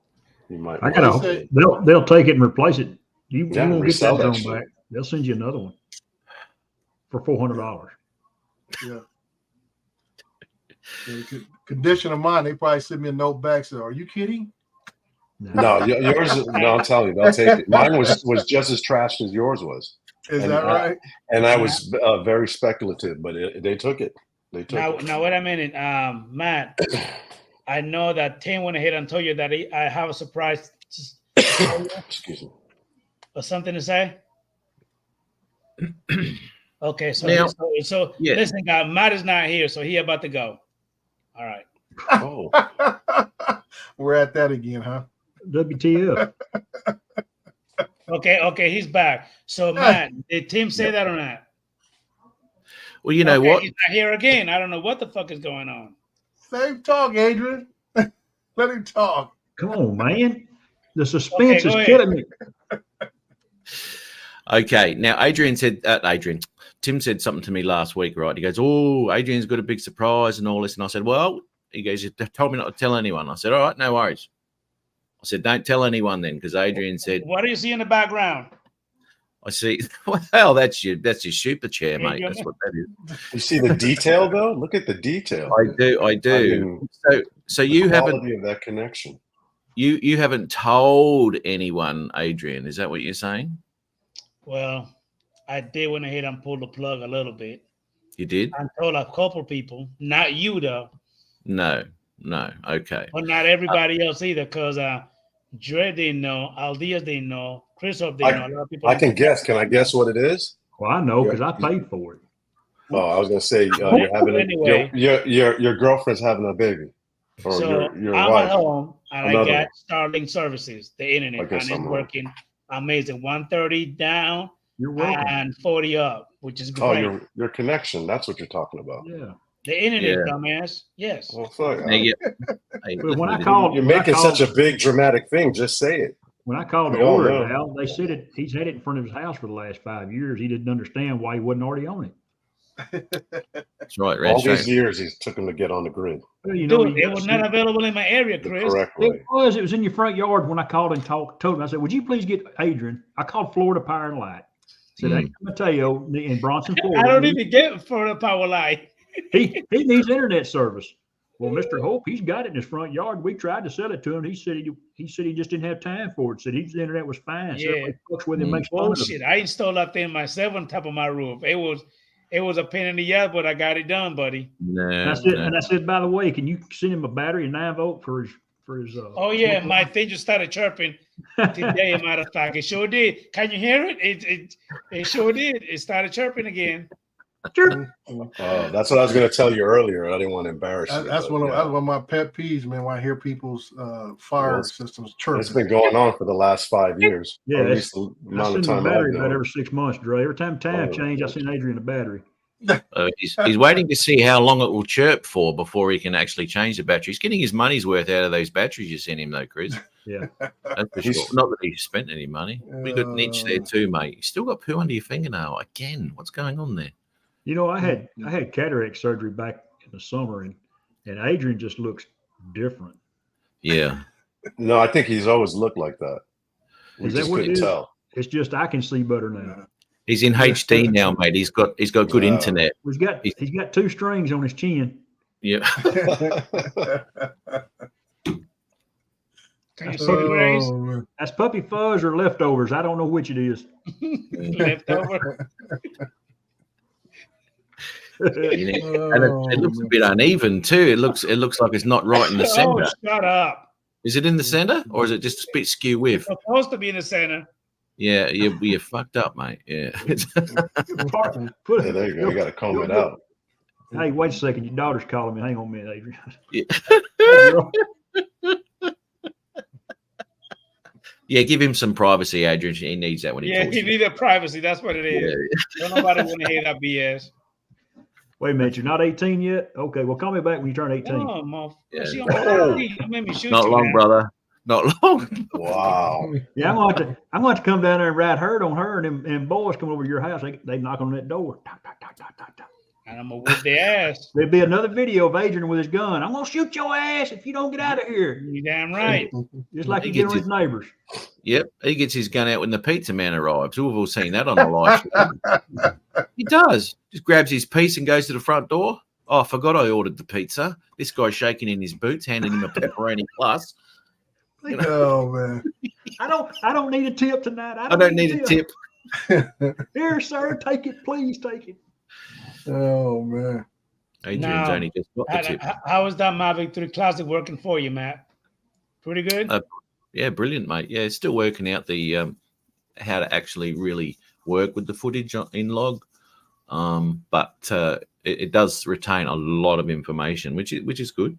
you might. They'll take it and replace it. You won't get that drone back. They'll send you another one for $400. Yeah. Condition of mine, they probably send me a note back. So, are you kidding? No, yours. No, I'm telling you, they'll take it. Mine was just as trashed as yours was. Is that right? And I was very speculative, but they took it. They took it. Now, wait a minute, Matt. I know that Tim went ahead and told you that I have a surprise. Excuse me. Or something to say? Okay, so yeah. Listen, guys, Matt is not here, so he about to go. All right. Oh. We're at that again, huh? WTF. Okay, he's back. So, Matt, did Tim say that or not? Well, you know what? He's not here again. I don't know what the fuck is going on. Same talk, Adrian. Let him talk. Come on, man. The suspense is killing me. Okay, now Tim said something to me last week, right? He goes, "Oh, Adrian's got a big surprise and all this," and I said, "Well, He goes, "You told me not to tell anyone." I said, "All right, no worries." I said, "Don't tell anyone then," because Adrian said, What do you see in the background? "I see." Well, that's your super chair, Yeah, mate. you're That's what that is. You see the detail though? Look at the detail. I do. mean, So the you haven't quality of that connection. you haven't told anyone, Adrian. Is that what you're saying? Well, I did went ahead and pull the plug a little bit. You did? I told a couple people, not you though, No. Okay. but not everybody else either, because Dre didn't know, Aldias didn't know, Christoph didn't know. A lot of people. I can guess. Can I guess what it is? Well, I know because I paid for it. Oh, I was gonna say you're having Anyway. your girlfriend's having a baby, or So your I'm wife. at home and Another I got Starlink services, the internet, I and guess it's I'm wrong. working amazing. 130 down You're welcome. and 40 up, which is Oh, great. your connection. That's what you're talking about. Yeah. The internet, Yeah. dumbass. Yes. Well, fuck. Now, yeah. Hey, But when I listen, called, You're when I making called- such a big dramatic thing. Just say it. When I called to We all order know. it, Al, they said he's had it in front of his house for the last 5 years. He didn't understand why he wasn't already on it. that's right, All Red. these years, he took him to get on the grid Well, you know, Dude, you it was not gotta available in my area, the Chris. correct see- way. It was in your front yard when I called and told him. I said, "Would you please get Adrian?" I called Florida Power and Light. Said, Mm. Adrian Mateo in Bronson, I Florida. don't even get for the power line. he needs internet service. Well, Mr. Hope, he's got it in his front yard. We tried to sell it to him. He said he just didn't have time for it. Said his internet was fine. Yeah. So he fucks with him, Mm. makes fun of him. Bullshit. I installed that thing myself on top of my roof. It was a pain in the ass, but I got it done, buddy. No, And I said, no. and I said, by the way, can you send him a battery, a 9-volt for his Oh yeah, my thing just started chirping today. As a matter of fact, it sure did. Can you hear it? It sure did. It started chirping again. That's what I was going to tell you earlier. I didn't want to embarrass you. That's but, one of yeah. that's one of my pet peeves, man. When I hear people's fire Well, systems It's chirping. been going on for the last 5 years. Yeah, or at least the I amount send of him a time battery I've about known. every 6 months, Dre. Every time Oh, change, I send Adrian a battery. He's waiting to see how long it will chirp for before he can actually change the battery. He's getting his money's worth out of those batteries you sent him, though, Chris. Yeah. That's for He's- sure. Not that he spent any money. We got an itch there too, mate. You still got poo under your fingernail again. What's going on there? You know, I had cataract surgery back in the summer, and Adrian just looks different. Yeah. No, I think he's always looked like that. We Is that just what it couldn't is? tell. It's just I can see better now. He's in HD now, mate. He's got good Wow. internet. He's got 2 strings on his chin. Yeah. Can you see the rays? Oh, man. That's puppy fuzz or leftovers. I don't know which it is. Leftover. You know, and it looks a bit uneven too. It looks like it's not right in the Oh, center. shut up. Is it in the center or is it just a bit skew with? It's supposed to be in the center. Yeah, you're fucked up, mate. Yeah. Put Yeah, there you go. You got to comb it You'll- out. Hey, wait a second. Your daughter's calling me. Hang on a minute, Adrian. Yeah. Yeah, give him some privacy, Adrian. He needs that when he Yeah, talks. you to you. need a privacy. That's what it is. Yeah. Don't nobody want to hear that BS. Wait a minute. You're not 18 yet? Okay. Well, call me back when you turn 18. Oh, motherfucker. Yeah. She on 18. You made me shoot Not you, long, man. brother. Not long. Wow. Yeah, I'm going to come down there and ride herd on her, and them boys come over to your house. They knock on that door. Tock, tock, tock, tock, tock, tock. And I'm going to whip their ass. There'll be another video of Adrian with his gun. I'm going to shoot your ass if you don't get out of here. You damn right. Just like He he did gets on his neighbors. Yep, he gets his gun out when the pizza man arrives. We've all seen that on the live stream. He does. Just grabs his piece and goes to the front door. Oh, I forgot I ordered the pizza. This guy's shaking in his boots, handing him a pepperoni plus. Oh man. I don't need a tip tonight. I don't need a tip. Here, sir, take it. Please take it. Oh man. Adrian's No. only just got the tip. How is that Mavic 3 Classic working for you, Matt? Pretty good? Yeah, brilliant, mate. Yeah, it's still working out the how to actually really work with the footage in log, but it does retain a lot of information, which is good.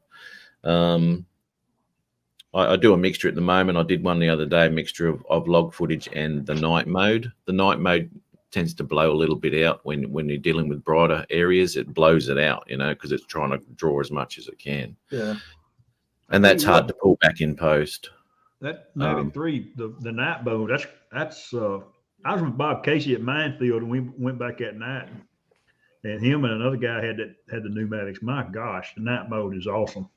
I do a mixture at the moment. I did one the other day, a mixture of log footage and the night mode. The night mode tends to blow a little bit out when you're dealing with brighter areas. It blows it out, because it's trying to draw as much as it can. Yeah. And that's hard to pull back in post. That Mavic 3, the night mode, that's I was with Bob Casey at Minefield, and we went back that night, and him and another guy had the new Mavics. My gosh, the night mode is awesome.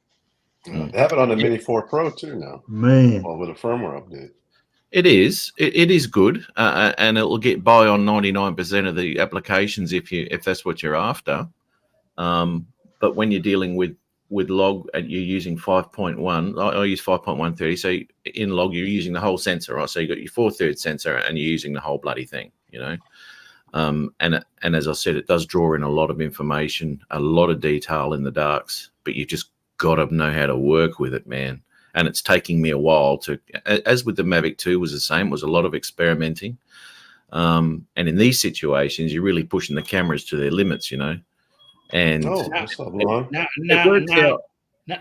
They have it on the Mini 4 Pro too now. Man, Well, with a firmware update. It is. It is good, and it will get by on 99% of the applications if that's what you're after. But when you're dealing with log and you're using 5.1, I use 5.130. So in log, you're using the whole sensor, right? So you got your 4/3 sensor, and you're using the whole bloody thing, you know. And as I said, it does draw in a lot of information, a lot of detail in the darks, but you just got to know how to work with it, man. And it's taking me a while to, as with the Mavic 2 was the same, it was a lot of experimenting. And in these situations, you're really pushing the cameras to their limits, you know. And What's up, Lon?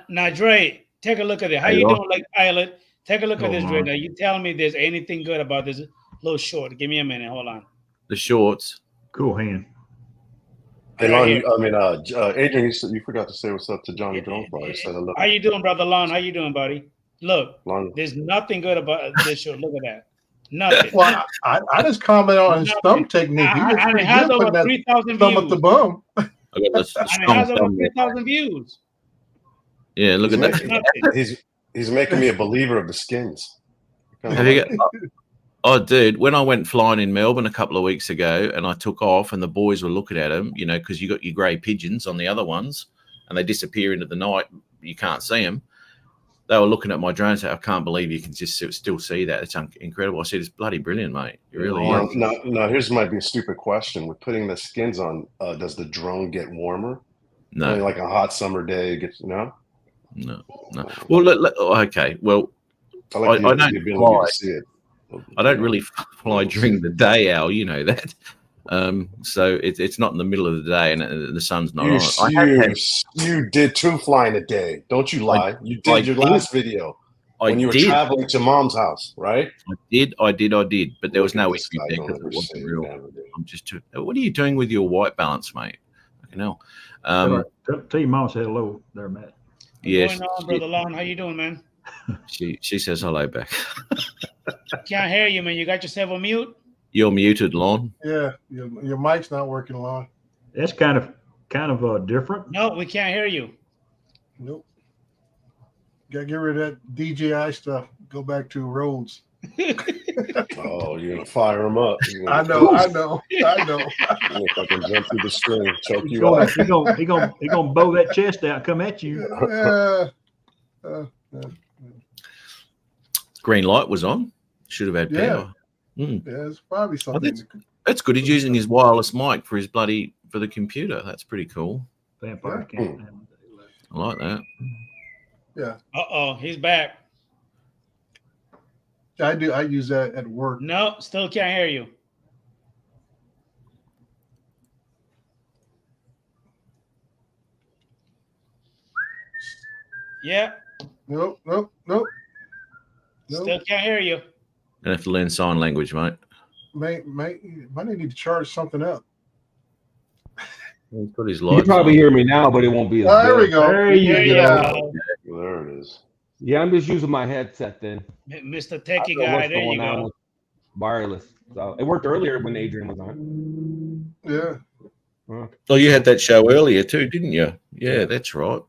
Now, Dre, take a look at it. How Hey, you Lon. doing, like pilot? Take a look at this, Dre. Lon. Now, you tell me there's anything good about this little short. Give me a minute. Hold on. the shorts. cool hand. Hey, Right Lon, here. Adrian, you forgot to say what's up to Johnny Jones. Probably said hello. How you doing, brother Lon? How you doing, buddy? Look, Lon, there's nothing good about this short. Look at that. Nothing. Well, I just comment on his thumb technique. He was And pretty it has good putting over that 3,000 thumb up the views. bum. I got the And it strong has over thumb there. 3,000 views. Yeah, look he's, at that. Nothing. he's making me a believer of the skins. Have you got- Oh, dude, when I went flying in Melbourne a couple of weeks ago and I took off and the boys were looking at them, you know, because you got your grey pigeons on the other ones and they disappear into the night. You can't see them. They were looking at my drone and said, I can't believe you can just still see that. It's incredible. I said, it's bloody brilliant, mate. It really is. Now, here's might be a stupid question. With putting the skins on, does the drone get warmer? Only No, like a hot summer day gets, no. Well, okay. Well, I like I the don't ability fly. to see it. I don't really fly during the day, Al. You know that. So it's not in the middle of the day and the sun's not on. You did 2 flying a day. Don't you lie. You did your last video when you were traveling to mom's house, right? I did. But there was no this issue guy there don't because it wasn't understand real. nowadays. I'm just too. What are you doing with your white balance, mate? Fucking hell. Tell your mom say hello there, Matt. What's going on, brother Lon? How you doing, man? She says hello back. Can't hear you, man. You got yourself on mute? You're muted, Lon. Yeah, your mic's not working, Lon. That's kind of different. No, we can't hear you. Nope. Gotta get rid of that DJI stuff. Go back to Rhodes. Oh, you're gonna fire him up. I know. Fucking jump through the string, choke He you off. gonna bow that chest out, come at you. Green light was on. Should have had power. Yeah, it's probably something. That's good. He's using his wireless mic for the computer. That's pretty cool. Vampire can't. I like that. Yeah, Uh-oh, he's back. I do. I use that at work. No, still can't hear you. Yeah, Nope. still can't hear you. Gonna have to learn sign language, mate. Might need to charge something up. He's got his You lights probably on. hear me now, but it won't be as Oh, there we good. go. There you There you go. go. There it is. Yeah, I'm just using my headset then. Mr. I Techie don't know guy, what's there you going on go. with wireless. So it worked earlier when Adrian was on. Yeah. Oh, you had that show earlier too, didn't you? Yeah, that's right.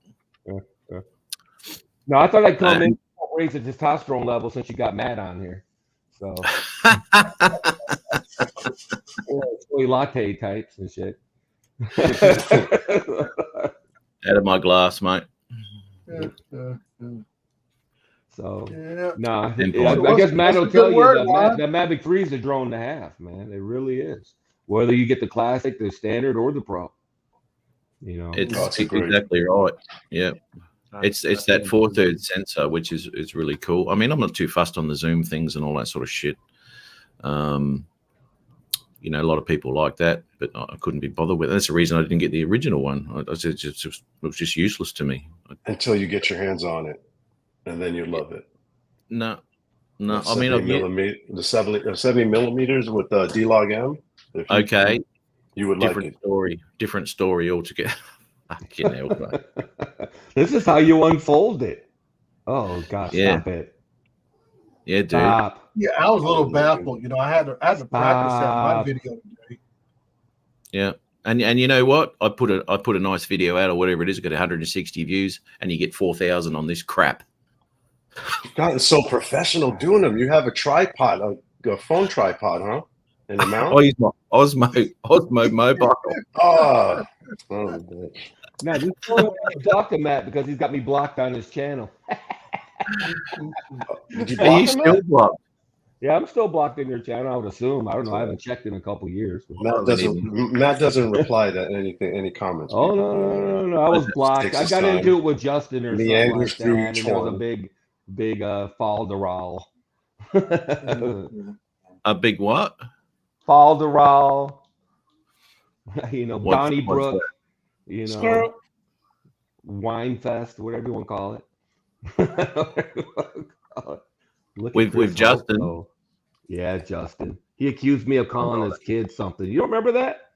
No, I thought I'd come in, raise the testosterone level since you got Matt on here. So soy latte types and shit. Out of my glass, mate. So Yeah. nah, Important. I guess Matt will That's a good tell you word, that Juan. that Mavic 3 is a drone and a half, man. It really is. Whether you get the classic, the standard, or the pro. You know, It's That's great. exactly right. Yeah. It's that 4/3 sensor, which is really cool. I mean, I'm not too fussed on the zoom things and all that sort of shit. You know, a lot of people like that, but I couldn't be bothered with it. That's the reason I didn't get the original one. It was just useless to me. Until you get your hands on it, and then you love it. No. The I mean, 70 millimeter, the 70 millimeters with D-Log M. If you- okay, you would like it. different story altogether. Fucking hell, mate. this is how you unfold it. Oh God, Yeah. stop it. Yeah, dude. Stop. Yeah, I was a little baffled. I had to practice that in my video today. Yeah. And you know what? I put a nice video out or whatever it is. It got 160 views, and you get 4,000 on this crap. You've gotten so professional doing them. You have a tripod, a phone tripod, huh? In the mount? I use my Osmo mobile. Oh, bitch. Now, you don't talk to Matt because he's got me blocked on his channel. Did you Are block you him, still Matt? blocked? Yeah, I'm still blocked in your channel. I would assume. I don't know. I haven't checked in a couple years. Matt doesn't reply to any comments. Oh people. no! I was Just blocked. takes I his got time. into it with Justin or something Meanders like through that, and each there was a one. big falderal. A big what? Falderal. What's Donnybrook. that? Squirrel. Wine Fest, whatever you want to call it. Look at With Chris Justin? Hope, yeah, Justin. He accused me of calling his kid something. You don't remember that?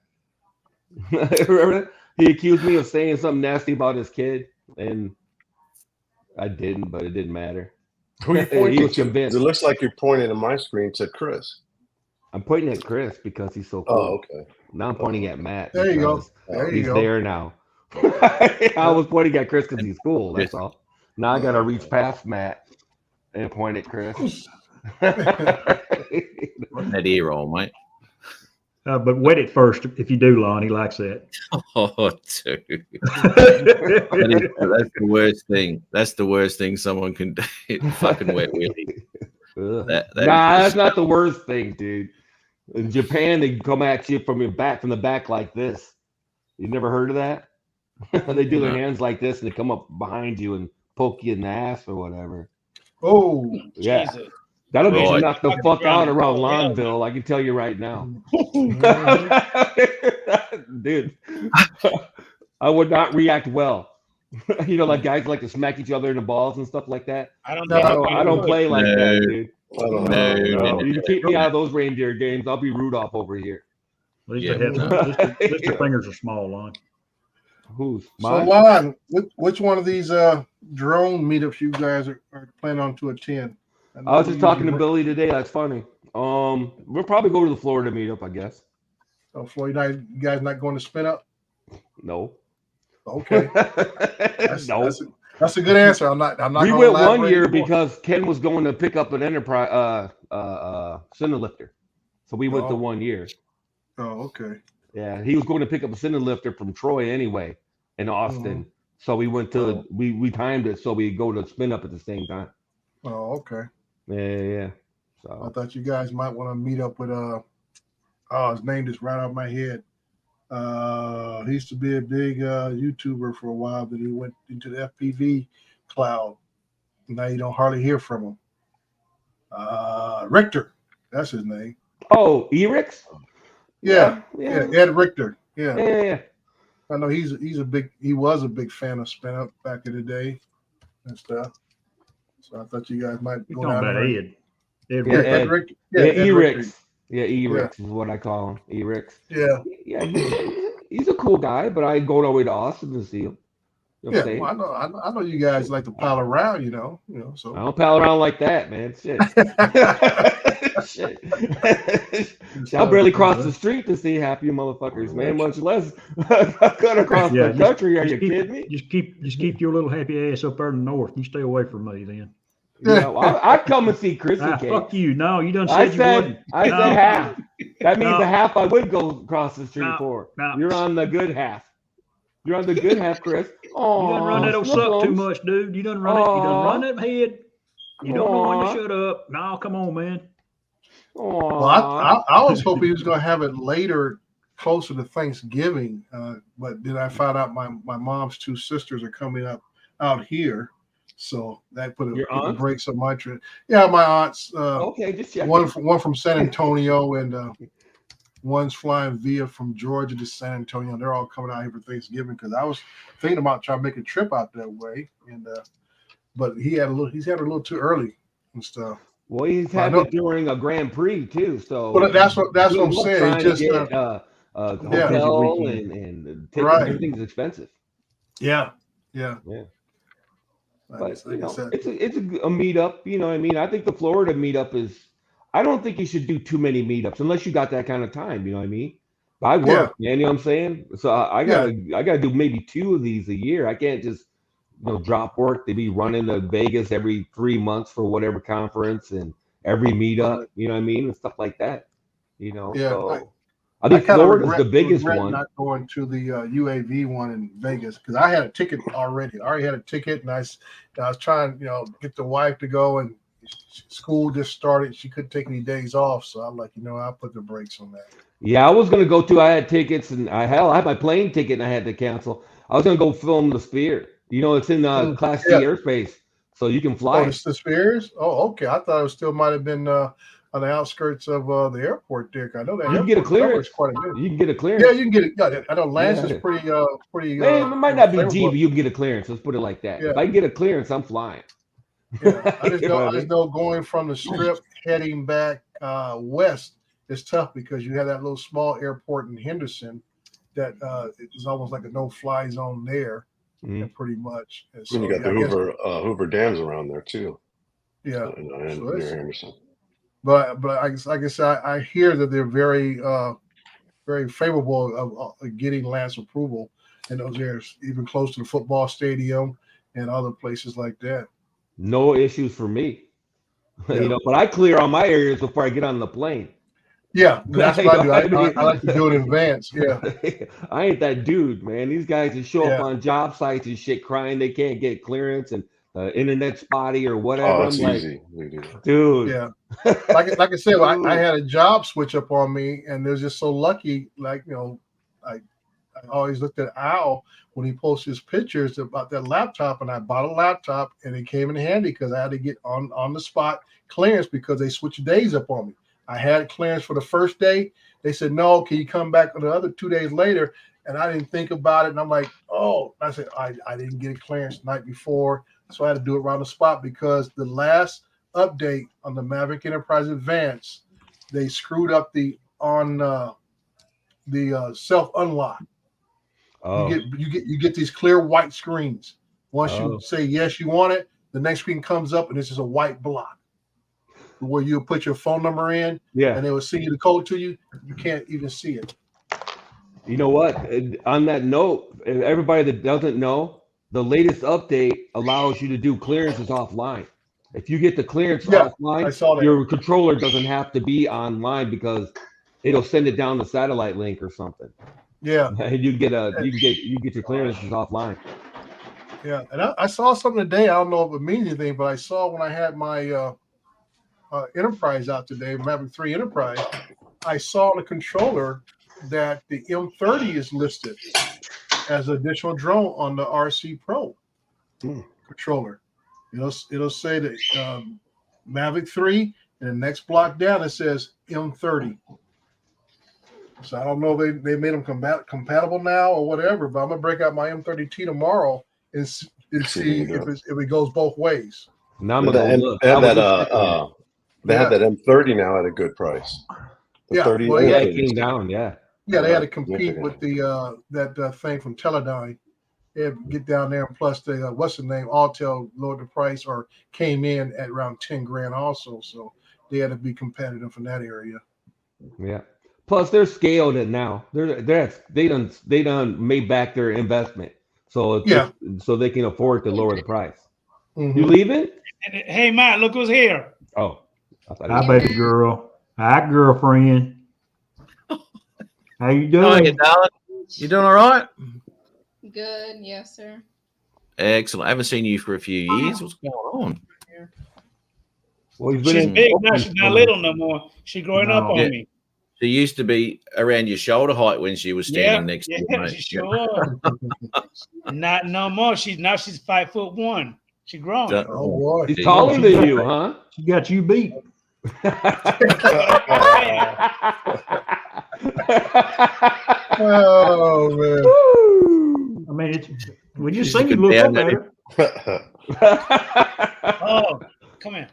Remember that? He accused me of saying something nasty about his kid, and I didn't, but it didn't matter. Who are you He pointing was to? convinced. It looks like you're pointing at my screen to Chris. I'm pointing at Chris because he's so cool. Oh, okay. Now I'm pointing at Matt. There you go. because There you He's go. there now. I was pointing at Chris because he's cool. That's all. Now I got to reach past Matt and point at Chris. That ear roll, mate. But wet it first if you do, Lon. He likes that. Oh, dude. That's the worst thing. That's the worst thing someone can do. Fucking wet willy. That's not the worst thing, dude. In Japan, they come at you from the back like this. You never heard of that? They do their hands like this, and they come up behind you and poke you in the ass or whatever. Oh, Yeah, Jesus. that'll get you Right. knocked the fuck out around Lonville. I can tell you right now, dude. I would not react well. Like guys like to smack each other in the balls and stuff like that. I don't No, know. I don't play like that, dude. I don't No, know. no. You can keep me out of those reindeer games. I'll be Rudolph over here. At least Yeah. they have at least the fingers are small, Lon. Who's so mine? Lon, which one of these drone meetups you guys are planning on to attend? I was just talking to Billy today. That's funny. We'll probably go to the Florida meetup, I guess. Oh, Floyd, you guys not going to spin up? No. Okay, No. that's a good answer. I'm not. We gonna went one elaborate year anymore. because Ken was going to pick up an enterprise cinder lifter. So we went to Oh. 1 year. Oh, okay. Yeah, he was going to pick up a cinder lifter from Troy anyway in Austin. So we went to we timed it so we go to spin up at the same time. Oh, okay. Yeah. I So thought you guys might want to meet up with his name just right out of my head. He used to be a big YouTuber for a while, but he went into the FPV cloud. Now you don't hardly hear from him. Richter, that's his name. Erix? Yeah, Yeah. Ed Richter. Yeah. Yeah. I know he was a big fan of Spin Up back in the day and stuff. So I thought you guys might You're go talking down about there. Ed. Yeah, Ed Ed. Richter. Yeah, Ed Richter. Erix. Yeah, Erix is what I call him. Erix. Yeah. Yeah, he's a cool guy, but I go all the way to Austin to see him. You know what I'm Yeah, saying? well, I know you guys like to pal around, so I don't pal around like that, man. Shit. Shit. I barely cross the street to see half you motherfuckers, man. Much less cut across Yeah, the country. Are you keep- kidding me? Just keep your little happy ass up there in the north. You stay away from me then. Yeah, well, I'd come and see Chrissy Cake. Fuck you. No, you done I said you wouldn't. said No. half. That means No. the half I would go across the street No. for. No. You're on the good half. You're on the good half, Chris. You Oh, done run that old suck too much, dude. You done run it. You done run that head. You don't know when to Aw. shut up. No, come on, man. Well, I was hoping he was going to have it later, closer to Thanksgiving, but then I found out my mom's two sisters are coming up out here, so that put Your a aunts? brakes on my trip. Yeah, my aunts. Okay, just check. One from San Antonio, and one's flying via from Georgia to San Antonio. They're all coming out here for Thanksgiving because I was thinking about trying to make a trip out that way, and but he's had a little too early and stuff. Well, he's I had know- it during a Grand Prix too, so. Well, that's what I'm He's saying. trying It's to just get, hotel Yeah. and tickets, Right. everything's expensive. yeah. Yeah. Like But I said. it's a meetup. You know what I mean? I think the Florida meetup is. I don't think you should do too many meetups unless you got that kind of time. You know what I mean? I work, man. You know what I'm saying? So I gotta do maybe 2 of these a year. I can't just drop work to be running to Vegas every 3 months for whatever conference and every meetup. You know what I mean, and stuff like that. Yeah, So I think kind of Florida's the biggest one. not going to the UAV one in Vegas because I had a ticket already. I already had a ticket, and I was trying, get the wife to go, and school just started. She couldn't take any days off, so I'm like, I'll put the brakes on that. Yeah, I was gonna go to. I had tickets, and I had my plane ticket, and I had to cancel. I was gonna go film the Sphere. It's in Class C airspace, so you can fly. Oh, the Spheres? Oh, okay. I thought it still might have been on the outskirts of the airport, Dick. I know that you can get a clearance. Quite a bit. You can get a clearance. Yeah, you can get it. Yeah, I know Lance is pretty. Man, it might not be G, but you can get a clearance. Let's put it like that. Yeah. If I can get a clearance, I'm flying. Yeah, I just know going from the Strip heading back west is tough because you have that little small airport in Henderson that is almost like a no-fly zone there, pretty much. And so, you got the Hoover Dams around there too. Yeah, near Henderson. But like I said, I hear that they're very very favorable of getting Lance approval in those areas, even close to the football stadium and other places like that. No issues for me. But I clear all my areas before I get on the plane. Yeah, that's what I do. I like to do it in advance. Yeah. I ain't that dude, man. These guys that show up on job sites and shit crying they can't get clearance and internet spotty or whatever. Oh, it's easy. Dude. Yeah. Like I said, I had a job switch up on me, and they're just so lucky. I always looked at Al when he posts his pictures about that laptop, and I bought a laptop, and it came in handy because I had to get on the spot clearance because they switched days up on me. I had clearance for the first day. They said, no, can you come back the other 2 days later? And I didn't think about it. And I'm like, oh, I said, I didn't get a clearance the night before. So I had to do it around the spot because the last update on the Maverick Enterprise Advance, they screwed up the self unlock. Oh. You get these clear white screens. Once you say yes, you want it, the next screen comes up and it's just a white block where you put your phone number in, and they will send you the code to you. You can't even see it. You know what? On that note, everybody that doesn't know, the latest update allows you to do clearances offline. If you get the clearance offline, your controller doesn't have to be online because it'll send it down the satellite link or something. Yeah, and you get your clearances offline. Yeah, and I saw something today. I don't know if it means anything, but I saw when I had my Enterprise out today, Maverick 3 Enterprise, I saw on the controller that the M30 is listed as an additional drone on the RC Pro controller. It'll say that Mavic 3, and the next block down it says M30. So I don't know if they made them compatible now or whatever, but I'm gonna break out my M30T tomorrow and see if it goes both ways. Now they have that M30 now at a good price. The 30 it came down. Yeah, they had to compete with the that thing from Teledyne. They had to get down there, and plus the what's the name? Autel lowered the price or came in at around $10,000 also. So they had to be competitive in that area. Yeah. Plus, they're scaled it now. They done made back their investment, so so they can afford to lower the price. Mm-hmm. You leaving? Hey, Matt, look who's here. Oh, hi, baby girl. Hi, girlfriend. How you doing? Hi, darling. You doing all right? Good, yes, sir. Excellent. I haven't seen you for a few years. What's going on? Well, she's big now. She's not little no more. She's growing up on me. She used to be around your shoulder height when she was standing next to you, mate. Sure. Not no more. She's 5'1". She grown. Oh boy, she's taller than you, huh? She got you beat. Oh man. I mean, it's when you sing, you look up better. Oh, come here.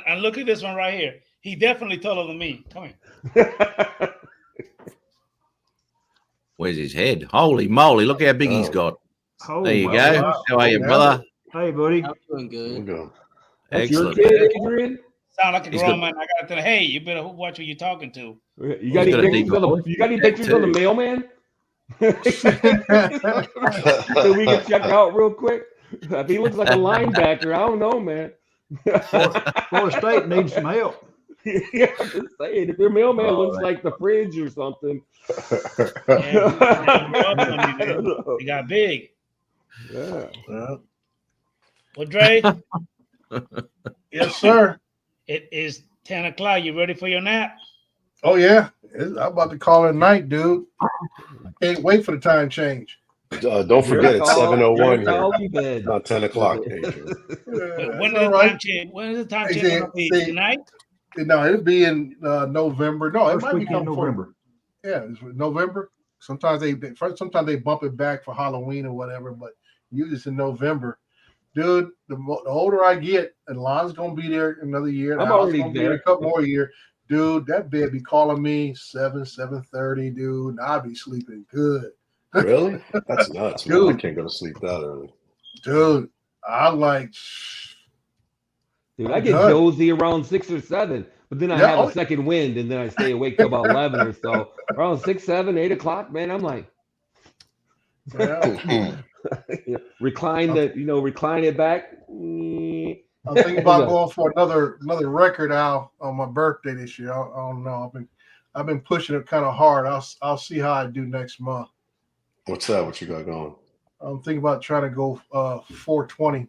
And look at this one right here. He definitely taller than me. Come here. Where's his head? Holy moly! Look how big he's got. There you go. Wow. How are you, brother? Hey, buddy. I'm doing good. Excellent. Your kid, Adrian? Sound like a He's grown got- man. I gotta tell him, hey, you better watch who you're talking to. You got He's any got a pictures deep of the, voice. you got any Yeah, pictures of the too. mailman? So we can check out real quick. If he looks like a linebacker, I don't know, man. Florida State needs some help. Yeah, I'm just saying, if your mailman Oh, looks like the fridge or something, Yeah, I don't know. he got big. Yeah. Well, Dre, Yes, sir. it is 10 o'clock. You ready for your nap? Oh yeah, I'm about to call it night, dude. Can't wait for the time change. Don't forget, it's 7:01 here. here. It's not 10 o'clock, Adrian. When That's is all the right. time change? When is the time Hey, change going to be? see, Tonight? No, it'll be in November. No, it First might be weekend in coming for November. yeah, it's November. Sometimes they bump it back for Halloween or whatever, but usually it's in November. Dude, the older I get, and Lon's gonna be there another year. I'm Al's already gonna be there there. a couple more years. Dude, that bed be calling me 7:30, dude. And I'll be sleeping good. Really? That's nuts, man. I Dude. can't go to sleep that early. Dude, I like Dude, I'm I get done. dozy around 6 or 7, but then I Yeah, have oh- a second wind, and then I stay awake till about 11 or so. Around 6, 7, 8 o'clock, man, I'm like, yeah. recline it back. Mm. I'm thinking about going for another record out on my birthday this year. I don't know. I've been pushing it kind of hard. I'll see how I do next month. What's that? What you got going? I'm thinking about trying to go 420.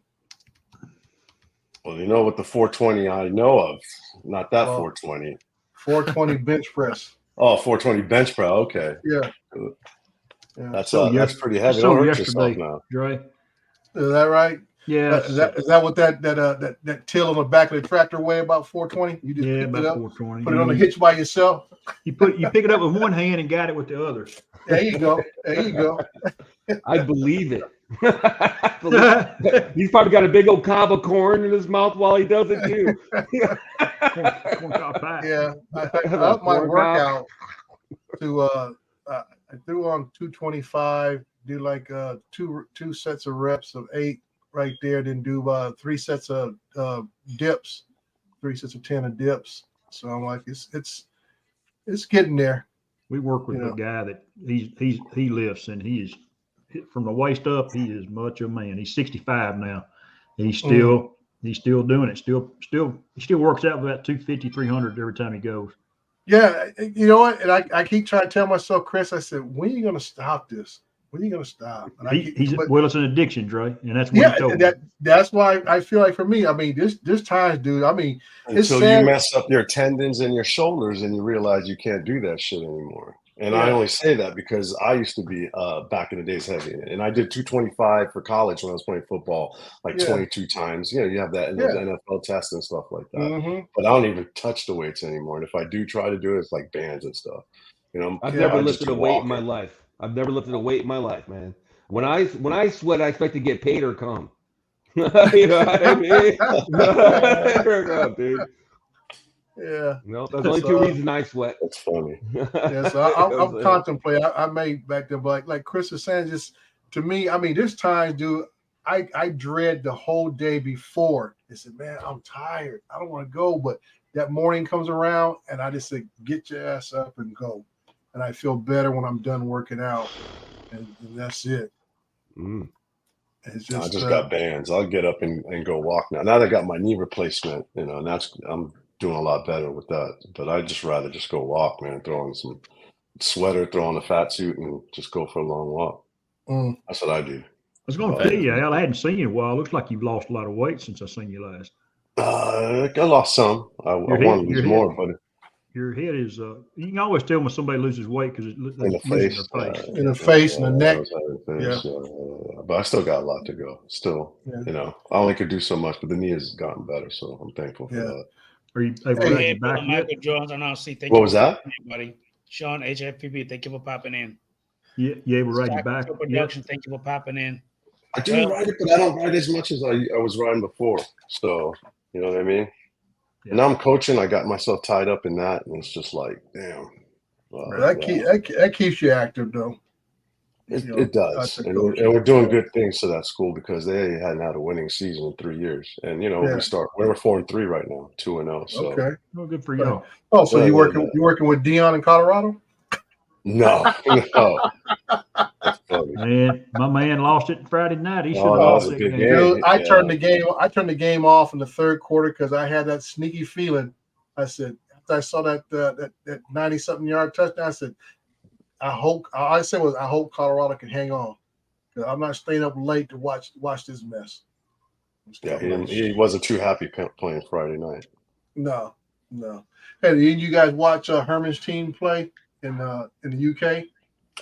Well, you know what the 420 I know of. Not that Well, 420. 420 bench press. Oh, 420 bench press. Okay. Yeah. That's So that's yes- pretty heavy. so Don't hurt yourself yesterday, now. Dre. Is that right? Yeah, Is that what that till on the back of the tractor weigh about 420? You just yeah, picked it about up, 420. put it on the hitch by yourself. You pick it up with one hand and got it with the other. There you go. There you go. I believe it. He's probably got a big old cob of corn in his mouth while he does it too. Corn cob pie. Yeah. I Have a upped my corn workout to I threw on 225, do like two sets of reps of 8 right there, then do 3 sets of dips, 3 sets of 10 of dips. So I'm like, it's getting there. We work with Yeah. a guy that he lifts, and he is from the waist up. He is much of a man. He's 65 now. He's still doing it. He still works out about 250, 300 every time he goes. Yeah, you know what? And I keep trying to tell myself, Chris, I said, when are you going to stop this? When are you going to stop? And It's an addiction, Dre, and that's what he told me. that's why I feel like for me, I mean, there's times, dude. I mean, it's Until sad. you mess up your tendons and your shoulders and you realize you can't do that shit anymore. And I Yeah. only say that because I used to be back in the days heavy, and I did 225 for college when I was playing football, like Yeah. 22 times. You know, you have that in those Yeah. NFL tests and stuff like that. Mhm. But I don't even touch the weights anymore. And if I do try to do it, it's like bands and stuff. You know, I've Yeah, never I just lifted a do weight in my walking. life. I've never lifted a weight in my life, man. When I sweat, I expect to get paid or come. You know what I mean? There we go, dude. Yeah. No, there's only two reasons I sweat. That's funny. Yeah, so I'm contemplating. I may back then, but like Chris is saying, just to me, I mean, there's times, dude, I dread the whole day before. I said, man, I'm tired. I don't want to go. But that morning comes around and I just say, get your ass up and go. And I feel better when I'm done working out. And that's it. Mm. It's I just, just got bands. I'll get up and go walk now. Now that I got my knee replacement, you know, and I'm doing a lot better with that. But I'd just rather just go walk, man. Throw on some sweater, throw on a fat suit, and just go for a long walk. Mm. That's what I do. I was going to tell you, Al, I hadn't seen you in a while. Looks like you've lost a lot of weight since I seen you last. I lost some. I Your want to head- lose your more, head- but Your head is. You can always tell when somebody loses weight because it's in the losing face, their face. In the face and the neck. But I still got a lot to go. Still, Yeah. you know, I only could do so much, but the knee has gotten better, so I'm thankful for Yeah. that. Are you able to Hey, ride Hey, your back Brother yet? Michael Jones on RC. Thank What you was for that? popping in, buddy. Sean, HFPP, thank you for popping in. You able to ride your back Sacrificial yet? Production, thank you for popping in. I do Well- ride it, but I don't ride as much as I was riding before. So, you know what I mean? Yeah. And now I'm coaching. I got myself tied up in that, and it's just like, damn. That keeps you active, though. It, you know, it does, to and coach. we're doing good things to that school because they hadn't had a winning season in 3 years, and you know Yeah. we're 4-3 right now, 2-0. So Okay. Well, good for Right. y'all. Oh, so Yeah, you yeah, you working with Dion in Colorado? no, that's funny. Man, my man lost it Friday night. He should Oh, have that lost was a that big game. game. Dude, I Yeah. turned the game off in the third quarter because I had that sneaky feeling. I said, after I saw that 90-something yard touchdown, I said, I hope Colorado can hang on. 'Cause I'm not staying up late to watch this mess. Yeah, he wasn't too happy playing Friday night. No. Hey, did you guys watch Herman's team play in the UK?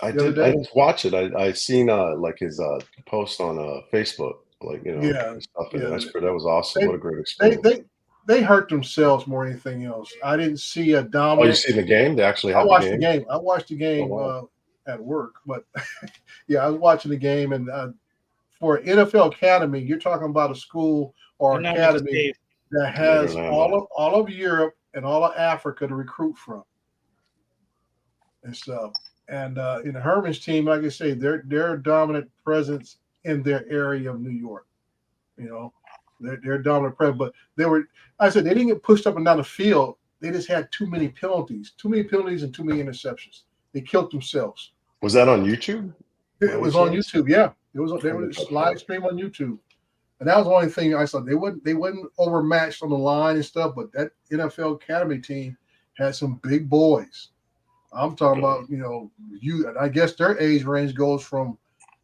I The other did. I day? didn't watch it. I seen like his post on Facebook, like Yeah, stuff, yeah. and that was awesome. They- What a great experience. They hurt themselves more than anything else. I didn't see a Oh, you dominant. seen the game? They actually I had watched the the game. game. I watched the game Oh, wow. at work, but yeah, I was watching the game. And for NFL Academy, you're talking about a school or They're not academy Steve. that has they're not. all of Europe and all of Africa to recruit from and stuff. And in Herman's team, like I say, they're a dominant presence in their area of New York. You know, they're a dominant presence, but I said they didn't get pushed up and down the field. They just had too many penalties and too many interceptions. They killed themselves. Was that on YouTube? It was on YouTube. Yeah, it was. They were live stream on YouTube, and that was the only thing I saw. They wasn't overmatched on the line and stuff, but that NFL Academy team had some big boys. I'm talking about, I guess their age range goes from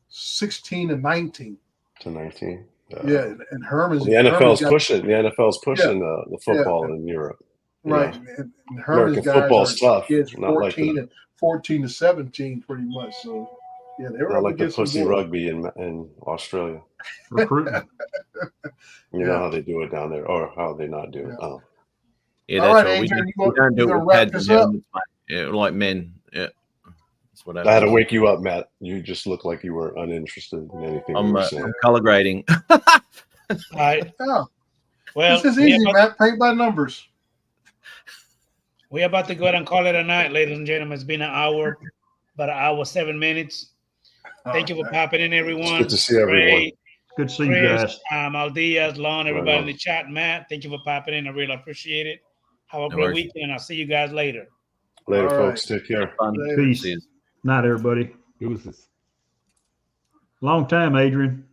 16 to 19. To 19. Yeah, and Herman's The NFL's got, pushing. The NFL's pushing the football in Europe. right. Yeah. And Herman's American guys football's are tough. kids Not like 14 to 17, pretty much. So yeah, they were not up like the against some pussy boys. rugby in Australia. Recruiting. You know how they do it down there, or how they not do it. Yeah. Oh, Yeah, All that's right, right. We Adrian, don't do you it gonna with wrap pads this and up? helmets, mate. Yeah, like men. Yeah, that's what I had to happens. wake you up, Matt. You just look like you were uninterested in anything we were saying. I'm color grading. All right. Yeah. Well, This is easy, Matt. Paint by numbers. we're about to go ahead and call it a night, ladies and gentlemen. It's been about an hour, 7 minutes. Thank you for popping in, everyone. It's good to see everyone. Ray, Good to see you Chris, guys. Aldiaz, Lon, everybody Right in the chat. Matt, thank you for popping in. I really appreciate it. Have a No great worries. weekend, and I'll see you guys later. Later, All folks. Take care. Fun. Later. Peace. See you. Night, everybody. Who was this? Long time, Adrian.